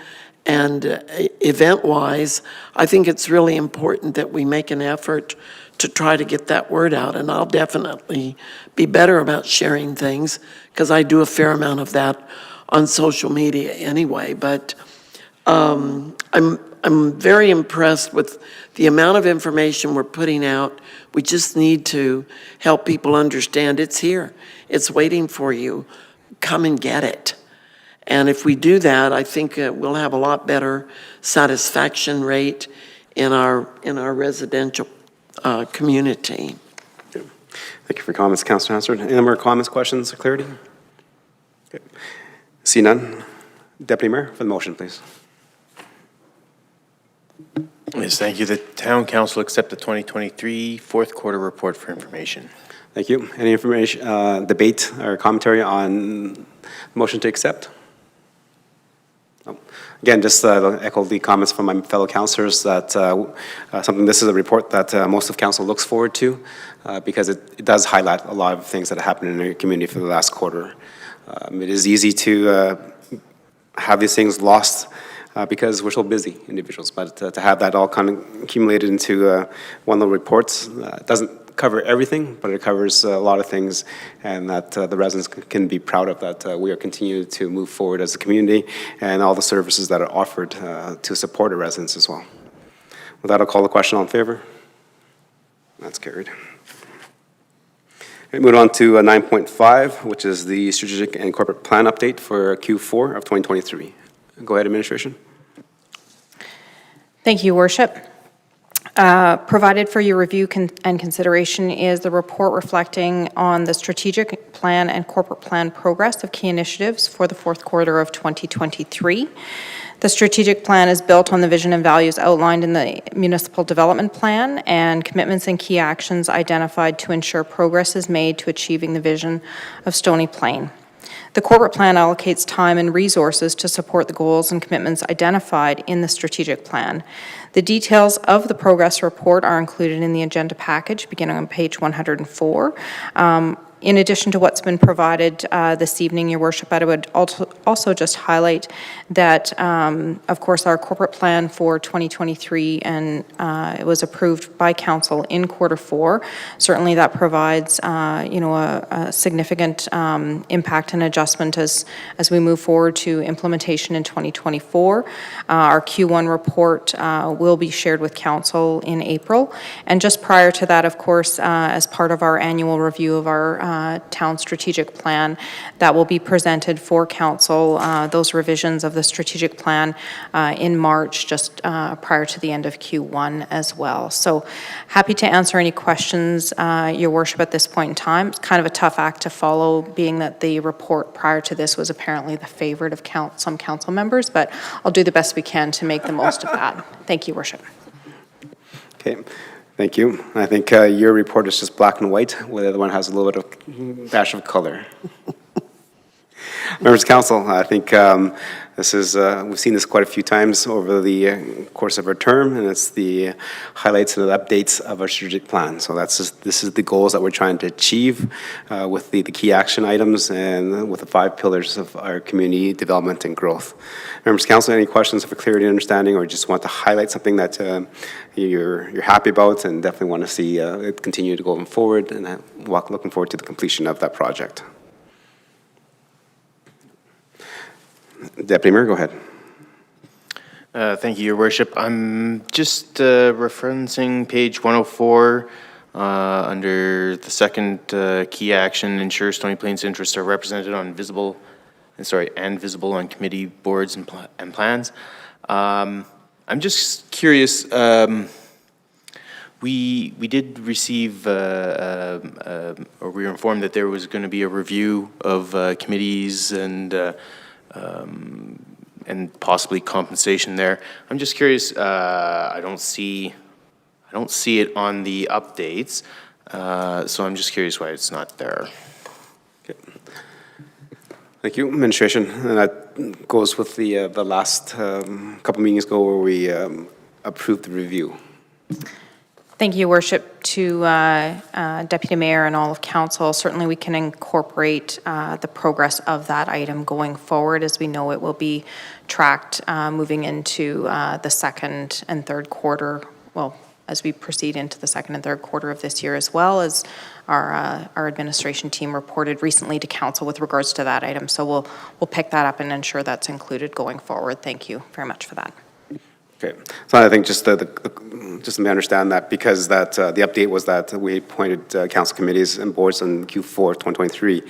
and event-wise. I think it's really important that we make an effort to try to get that word out, and I'll definitely be better about sharing things, because I do a fair amount of that on social media anyway, but I'm very impressed with the amount of information we're putting out. We just need to help people understand it's here. It's waiting for you. Come and get it. And if we do that, I think we'll have a lot better satisfaction rate in our residential community. Thank you for your comments, Councilor Hansard. Any more comments, questions, or clarity? Okay. See none. Deputy Mayor, for the motion, please. Yes, thank you. The Town Council accept the 2023 fourth quarter report for information. Thank you. Any information, debate or commentary on the motion to accept? No. Again, just echo the comments from my fellow councillors that this is a report that most of council looks forward to because it does highlight a lot of things that have happened in our community for the last quarter. It is easy to have these things lost because we're so busy individuals, but to have that all kind of accumulated into one little report doesn't cover everything, but it covers a lot of things, and that the residents can be proud of that we are continuing to move forward as a community and all the services that are offered to support our residents as well. With that, I'll call the question. All in favor? That's carried. Okay, moving on to 9.5, which is the strategic and corporate plan update for Q4 of 2023. Go ahead, administration. Thank you, Worship. Provided for your review and consideration is the report reflecting on the strategic plan and corporate plan progress of key initiatives for the fourth quarter of 2023. The strategic plan is built on the vision and values outlined in the municipal development plan and commitments and key actions identified to ensure progress is made to achieving the vision of Stony Plain. The corporate plan allocates time and resources to support the goals and commitments identified in the strategic plan. The details of the progress report are included in the agenda package beginning on page 104. In addition to what's been provided this evening, Your Worship, I would also just highlight that, of course, our corporate plan for 2023 and it was approved by Council in quarter four. Certainly, that provides, a significant impact and adjustment as we move forward to implementation in 2024. Our Q1 report will be shared with Council in April, and just prior to that, of course, as part of our annual review of our town strategic plan that will be presented for council, those revisions of the strategic plan in March, just prior to the end of Q1 as well. So happy to answer any questions, Your Worship, at this point in time. It's kind of a tough act to follow, being that the report prior to this was apparently the favorite of some council members, but I'll do the best we can to make the most of that. Thank you, Worship. Okay. Thank you. I think your report is just black and white, where the other one has a little bit of dash of color. Members of Council, I think this is, we've seen this quite a few times over the course of our term, and it's the highlights and the updates of our strategic plan. So this is the goals that we're trying to achieve with the key action items and with the 5 pillars of our community development and growth. Members of Council, any questions for clarity and understanding, or just want to highlight something that you're happy about and definitely want to see it continue to go forward, and looking forward to the completion of that project? Deputy Mayor, go ahead. Thank you, Your Worship. I'm just referencing page 104 under the second key action, ensure Stony Plain's interests are represented on visible on committee boards and plans. I'm just curious. We did receive, or we were informed that there was going to be a review of committees and possibly compensation there. I'm just curious. I don't see it on the updates, so I'm just curious why it's not there. Okay. Thank you, administration. And that goes with the last couple meetings ago where we approved the review. Thank you, Your Worship, to Deputy Mayor and all of Council. Certainly we can incorporate the progress of that item going forward, as we know it will be tracked moving into the second and third quarter, well, as we proceed into the second and third quarter of this year, as well as our administration team reported recently to council with regards to that item. So we'll pick that up and ensure that's included going forward. Thank you very much for that. Okay, so I think just just to understand that, because that the update was that we appointed council committees and boards in Q4 2023.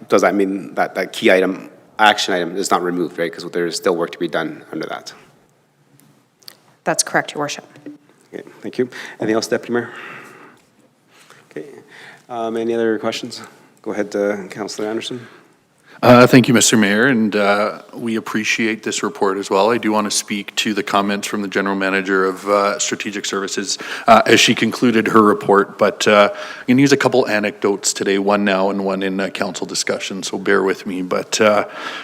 Does that mean that that key item, action item, is not removed, right? Because there is still work to be done under that. That's correct, Your Worship. Okay, thank you. Anything else, Deputy Mayor? Okay, any other questions? Go ahead, Councillor Anderson. Thank you, Mr. Mayor, and we appreciate this report as well. I do want to speak to the comments from the General Manager of Strategic Services as she concluded her report, but I'm going to use a couple anecdotes today, one now and one in council discussion, so bear with me. But,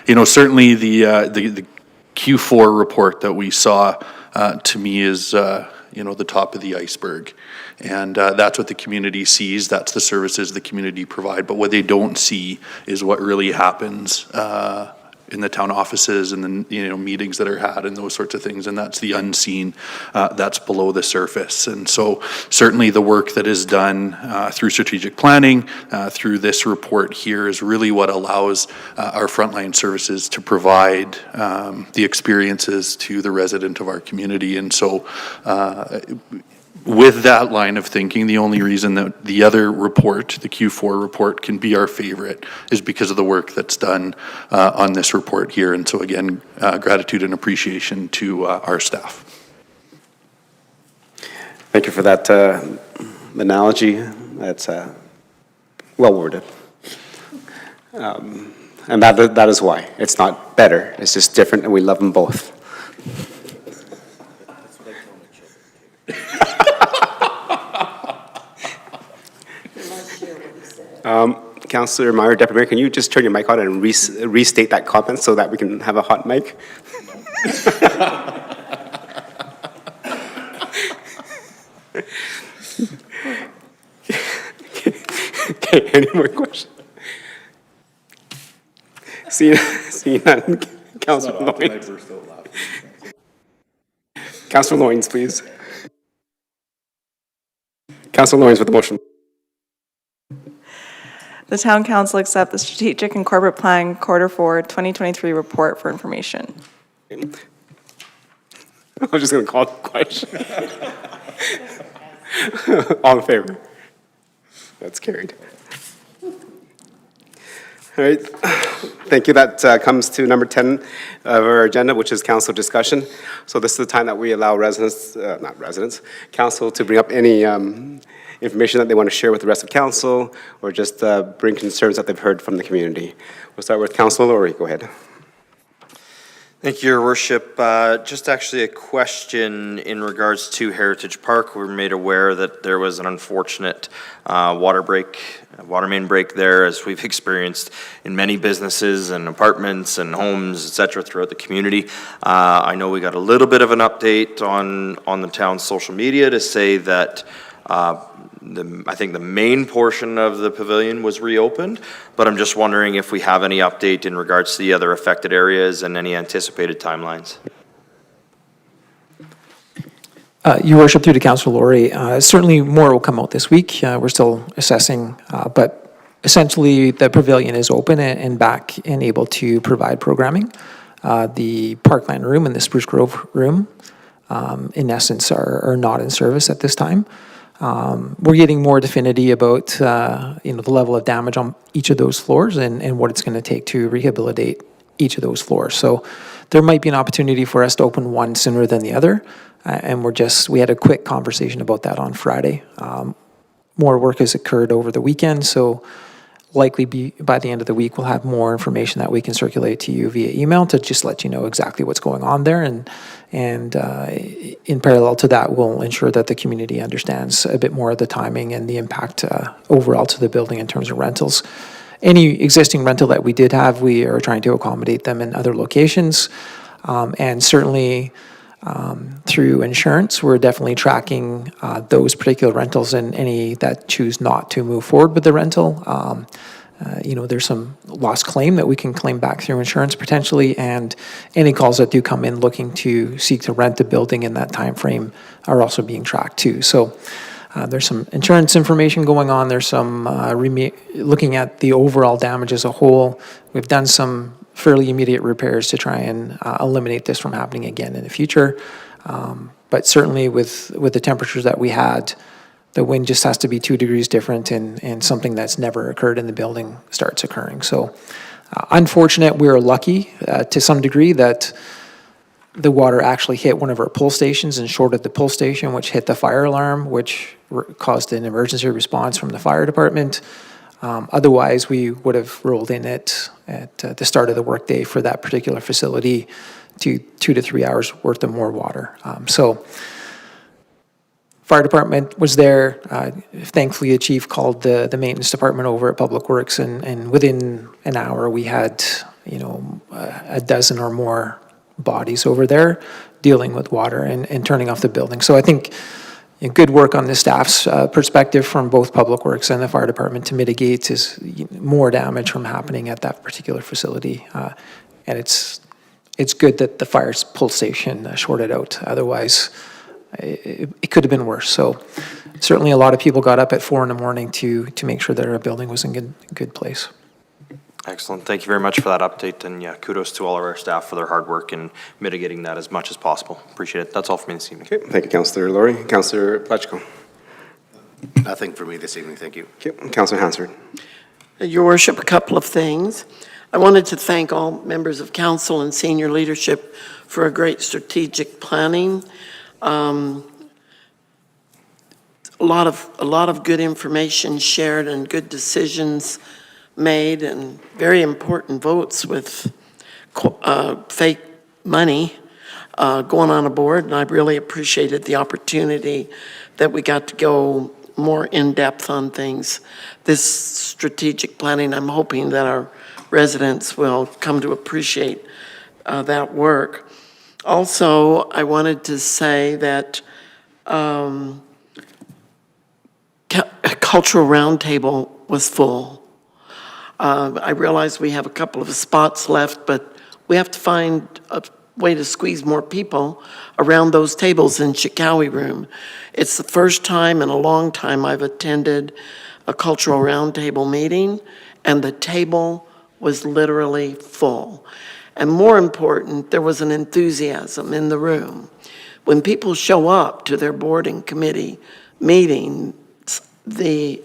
you know, certainly the Q4 report that we saw to me is, you know, the top of the iceberg. And that's what the community sees. That's the services the community provide. But what they don't see is what really happens in the town offices and the, you know, meetings that are had and those sorts of things. And that's the unseen. That's below the surface. And so certainly the work that is done through strategic planning, through this report here, is really what allows our frontline services to provide the experiences to the resident of our community. And so with that line of thinking, the only reason that the other report, the Q4 report, can be our favorite is because of the work that's done on this report here. And so again, gratitude and appreciation to our staff. Thank you for that analogy. That's well worded. And that is why. It's not better, it's just different, and we love them both. Councillor Meyer, Deputy Mayor, can you just turn your mic on and restate that comment so that we can have a hot mic? Okay, any more questions? See none. Councillor Loynes. Councillor Loynes, please. Councillor Loynes with the motion. The Town Council accept the Strategic and Corporate Plan Quarter 4 2023 report for information. I'm just going to call the question. All in favor? That's carried. All right, thank you. That comes to number 10 of our agenda, which is council discussion. So this is the time that we allow council to bring up any information that they want to share with the rest of council, or just bring concerns that they've heard from the community. We'll start with Councilor Lowry. Go ahead. Thank you, Your Worship. Just actually a question in regards to Heritage Park. We were made aware that there was an unfortunate water main break there, as we've experienced in many businesses and apartments and homes, et cetera, throughout the community. I know we got a little bit of an update on the town's social media to say that I think the main portion of the pavilion was reopened, but I'm just wondering if we have any update in regards to the other affected areas and any anticipated timelines. Your Worship, through to Councillor Lowry, certainly more will come out this week. We're still assessing, but essentially the pavilion is open and back and able to provide programming. The Parkland room and the Spruce Grove room, in essence, are not in service at this time. We're getting more definity about the level of damage on each of those floors and what it's going to take to rehabilitate each of those floors. So there might be an opportunity for us to open one sooner than the other, and we had a quick conversation about that on Friday. More work has occurred over the weekend, so likely by the end of the week we'll have more information that we can circulate to you via email to just let you know exactly what's going on there, and in parallel to that we'll ensure that the community understands a bit more of the timing and the impact overall to the building in terms of rentals. Any existing rental that we did have, we are trying to accommodate them in other locations, and certainly through insurance, we're definitely tracking those particular rentals and any that choose not to move forward with the rental. there's some lost claim that we can claim back through insurance potentially, and any calls that do come in looking to seek to rent the building in that time frame are also being tracked too. So there's some insurance information going on. There's some looking at the overall damage as a whole. We've done some fairly immediate repairs to try and eliminate this from happening again in the future. But certainly with the temperatures that we had, the wind just has to be 2 degrees different, and something that's never occurred in the building starts occurring. So unfortunate, we were lucky to some degree that the water actually hit one of our pull stations and shorted the pull station, which hit the fire alarm, which caused an emergency response from the fire department. Otherwise, we would have rolled in at the start of the workday for that particular facility to 2 to 3 hours worth of more water. So fire department was there. Thankfully, the chief called the maintenance department over at Public Works, and within an hour, we had, a dozen or more bodies over there dealing with water and turning off the building. So I think good work on the staff's perspective from both Public Works and the fire department to mitigate more damage from happening at that particular facility. And it's good that the fire pull station shorted out. Otherwise, it could have been worse. So certainly a lot of people got up at 4 a.m. to make sure that our building was in good place. Excellent. Thank you very much for that update, and yeah, kudos to all of our staff for their hard work in mitigating that as much as possible. Appreciate it. That's all for me this evening. Okay, thank you, Councillor Laurie. Councillor Plechko. Nothing for me this evening, thank you. Okay, Councillor Hansford. Your Worship, a couple of things. I wanted to thank all members of council and senior leadership for a great strategic planning. A lot of good information shared and good decisions made, and very important votes with fake money going on a board, and I really appreciated the opportunity that we got to go more in-depth on things. This strategic planning, I'm hoping that our residents will come to appreciate that work. Also, I wanted to say that Cultural Roundtable was full. I realize we have a couple of spots left, but we have to find a way to squeeze more people around those tables in Chikawi Room. It's the first time in a long time I've attended a Cultural Roundtable meeting, and the table was literally full. And more important, there was an enthusiasm in the room. When people show up to their board and committee meetings, the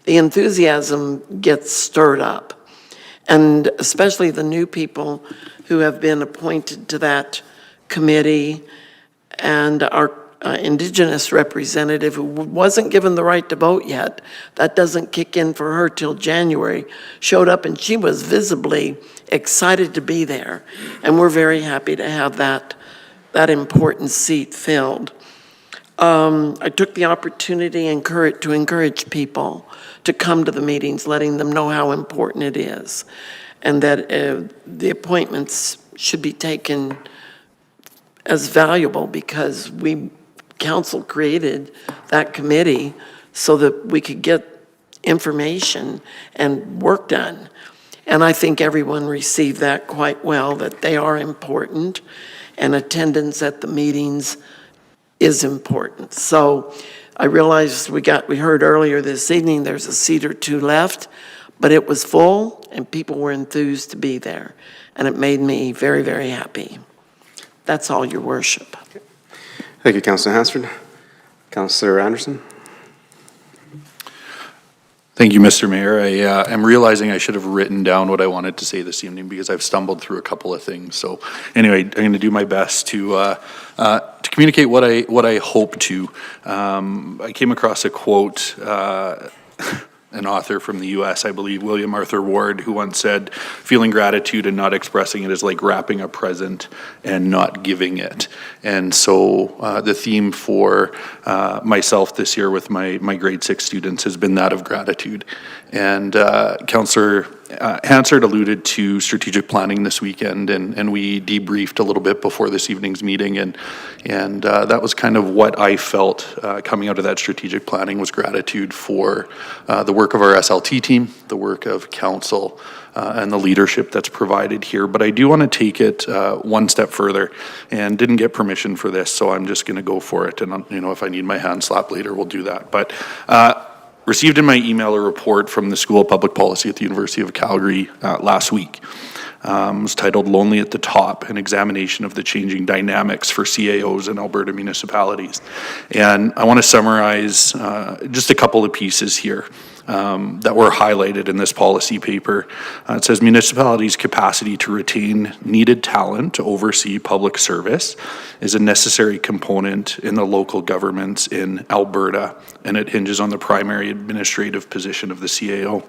enthusiasm gets stirred up. And especially the new people who have been appointed to that committee, and our Indigenous representative who wasn't given the right to vote yet, that doesn't kick in for her till January, showed up, and she was visibly excited to be there. And we're very happy to have that important seat filled. I took the opportunity to encourage people to come to the meetings, letting them know how important it is, and that the appointments should be taken as valuable, because council created that committee so that we could get information and work done. And I think everyone received that quite well, that they are important, and attendance at the meetings is important. So I realized we heard earlier this evening there's a seat or two left, but it was full and people were enthused to be there. And it made me very, very happy. That's all, Your Worship. Thank you, Councillor Hansford. Councillor Anderson. Thank you, Mr. Mayor. I am realizing I should have written down what I wanted to say this evening because I've stumbled through a couple of things. So anyway, I'm going to do my best to communicate what I hope to. I came across a quote, an author from the U.S., I believe, William Arthur Ward, who once said, "Feeling gratitude and not expressing it is like wrapping a present and not giving it." And so the theme for myself this year with my grade 6 students has been that of gratitude. And Councillor Hansard alluded to strategic planning this weekend, and we debriefed a little bit before this evening's meeting, and that was kind of what I felt coming out of that strategic planning was gratitude for the work of our SLT team, the work of council, and the leadership that's provided here. But I do want to take it one step further, and didn't get permission for this, so I'm just going to go for it. And if I need my hand slapped later, we'll do that. But received in my email a report from the School of Public Policy at the University of Calgary last week. It was titled "Lonely at the Top: An Examination of the Changing Dynamics for CAOs in Alberta Municipalities." And I want to summarize just a couple of pieces here that were highlighted in this policy paper. It says municipalities' capacity to retain needed talent to oversee public service is a necessary component in the local governments in Alberta, and it hinges on the primary administrative position of the CAO.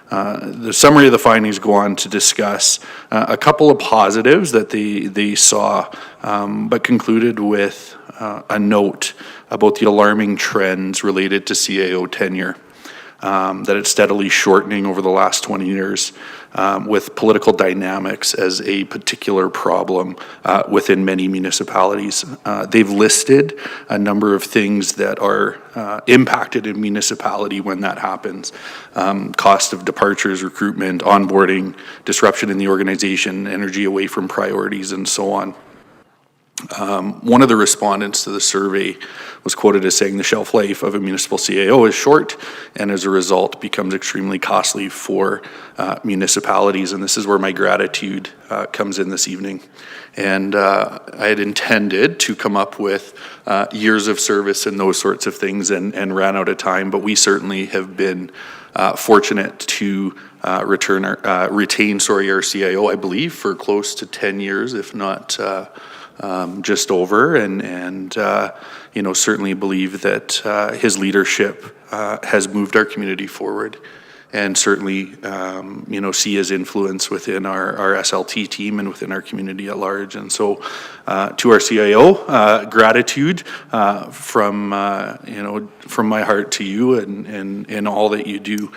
The summary of the findings go on to discuss a couple of positives that they saw, but concluded with a note about the alarming trends related to CAO tenure. That it's steadily shortening over the last 20 years, with political dynamics as a particular problem within many municipalities. They've listed a number of things that are impacted in municipality when that happens. Cost of departures, recruitment, onboarding, disruption in the organization, energy away from priorities, and so on. One of the respondents to the survey was quoted as saying the shelf life of a municipal CAO is short, and as a result becomes extremely costly for municipalities. And this is where my gratitude comes in this evening. And I had intended to come up with years of service and those sorts of things, and ran out of time, but we certainly have been fortunate to retain our CAO, I believe, for close to 10 years, if not just over, and certainly believe that his leadership has moved our community forward, and certainly see his influence within our SLT team and within our community at large. And so to our CIO, gratitude from my heart to you and all that you do.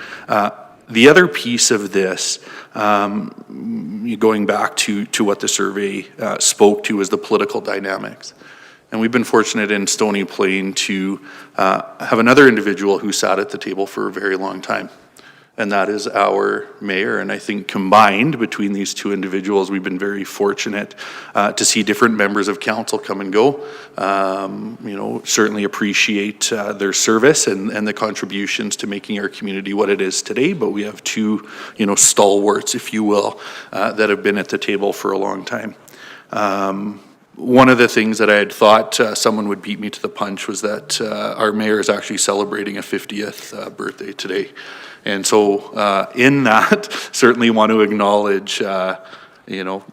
The other piece of this, going back to what the survey spoke to, is the political dynamics. And we've been fortunate in Stony Plain to have another individual who sat at the table for a very long time. And that is our mayor. And I think combined between these two individuals, we've been very fortunate to see different members of council come and go. Certainly appreciate their service and the contributions to making our community what it is today. But we have two, stalwarts, if you will, that have been at the table for a long time. One of the things that I had thought someone would beat me to the punch was that our mayor is actually celebrating a 50th birthday today. And so in that, certainly want to acknowledge,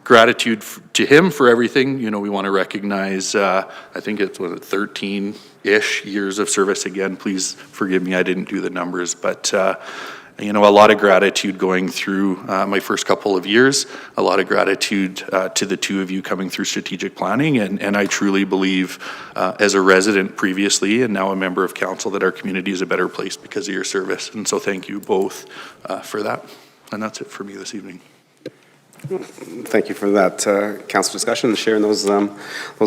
gratitude to him for everything. We want to recognize, I think it's 13-ish years of service. Again, please forgive me, I didn't do the numbers, but a lot of gratitude going through my first couple of years, a lot of gratitude to the two of you coming through strategic planning, and I truly believe, as a resident previously and now a member of council, that our community is a better place because of your service. And so thank you both for that. And that's it for me this evening. Thank you for that council discussion and sharing those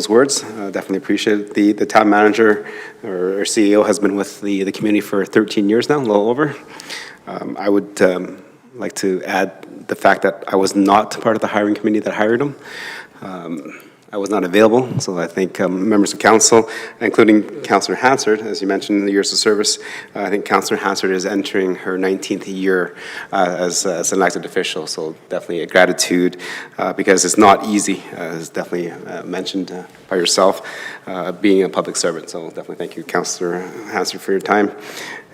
words. Definitely appreciate it. The town manager or CEO has been with the community for 13 years now, a little over. I would like to add the fact that I was not part of the hiring committee that hired him. I was not available, so I think members of council, including Councillor Hansard, as you mentioned, in the years of service, I think Councillor Hansard is entering her 19th year as an elected official, so definitely a gratitude because it's not easy, as definitely mentioned by yourself, being a public servant. So definitely thank you, Councillor Hansard, for your time.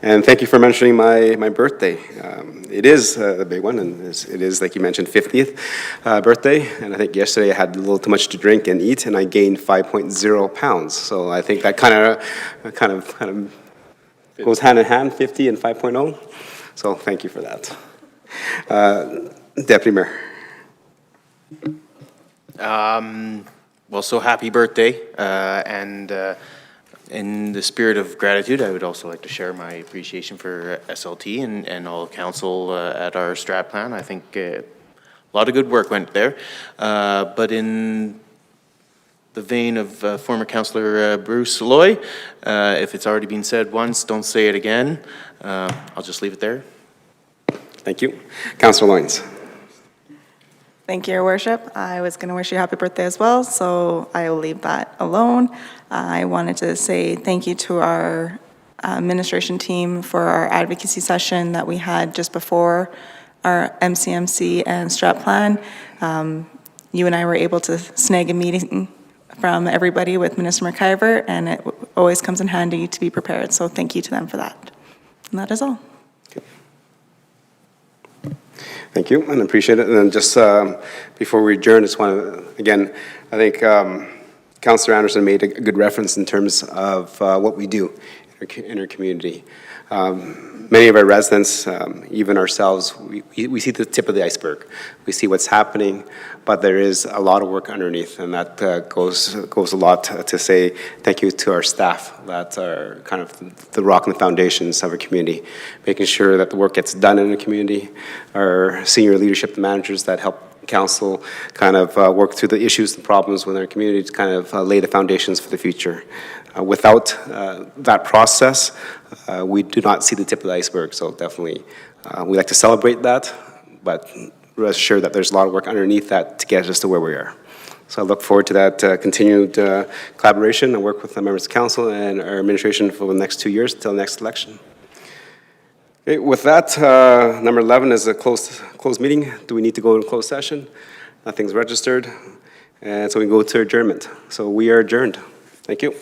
And thank you for mentioning my birthday. It is a big one, and it is, like you mentioned, 50th birthday. And I think yesterday I had a little too much to drink and eat, and I gained 5.0 pounds. So I think that kind of goes hand in hand, 50 and 5.0. So thank you for that. Deputy Mayor. So happy birthday, and In the spirit of gratitude, I would also like to share my appreciation for SLT and all of council at our strat plan. I think a lot of good work went there. But in the vein of former Councillor Bruce Loy, if it's already been said once, don't say it again. I'll just leave it there. Thank you. Councillor Loynes. Thank you, Your Worship. I was going to wish you a happy birthday as well, so I will leave that alone. I wanted to say thank you to our administration team for our advocacy session that we had just before our MCMC and strat plan. You and I were able to snag a meeting from everybody with Minister McIver, and it always comes in handy to be prepared, so thank you to them for that. And that is all. Thank you, and appreciate it. And then just before we adjourn, just want to, again, I think Councillor Anderson made a good reference in terms of what we do in our community. Many of our residents, even ourselves, we see the tip of the iceberg. We see what's happening, but there is a lot of work underneath, and that goes a lot to say thank you to our staff that are kind of the rock and the foundations of our community, making sure that the work gets done in the community, our senior leadership, the managers that help council kind of work through the issues and problems within our community to kind of lay the foundations for the future. Without that process, we do not see the tip of the iceberg, so definitely we like to celebrate that, but rest assured that there's a lot of work underneath that to get us to where we are. So I look forward to that continued collaboration and work with the members of council and our administration for the next 2 years until the next election. Okay, with that, number 11 is a closed meeting. Do we need to go to closed session? Nothing's registered, and so we go to adjournment. So we are adjourned. Thank you.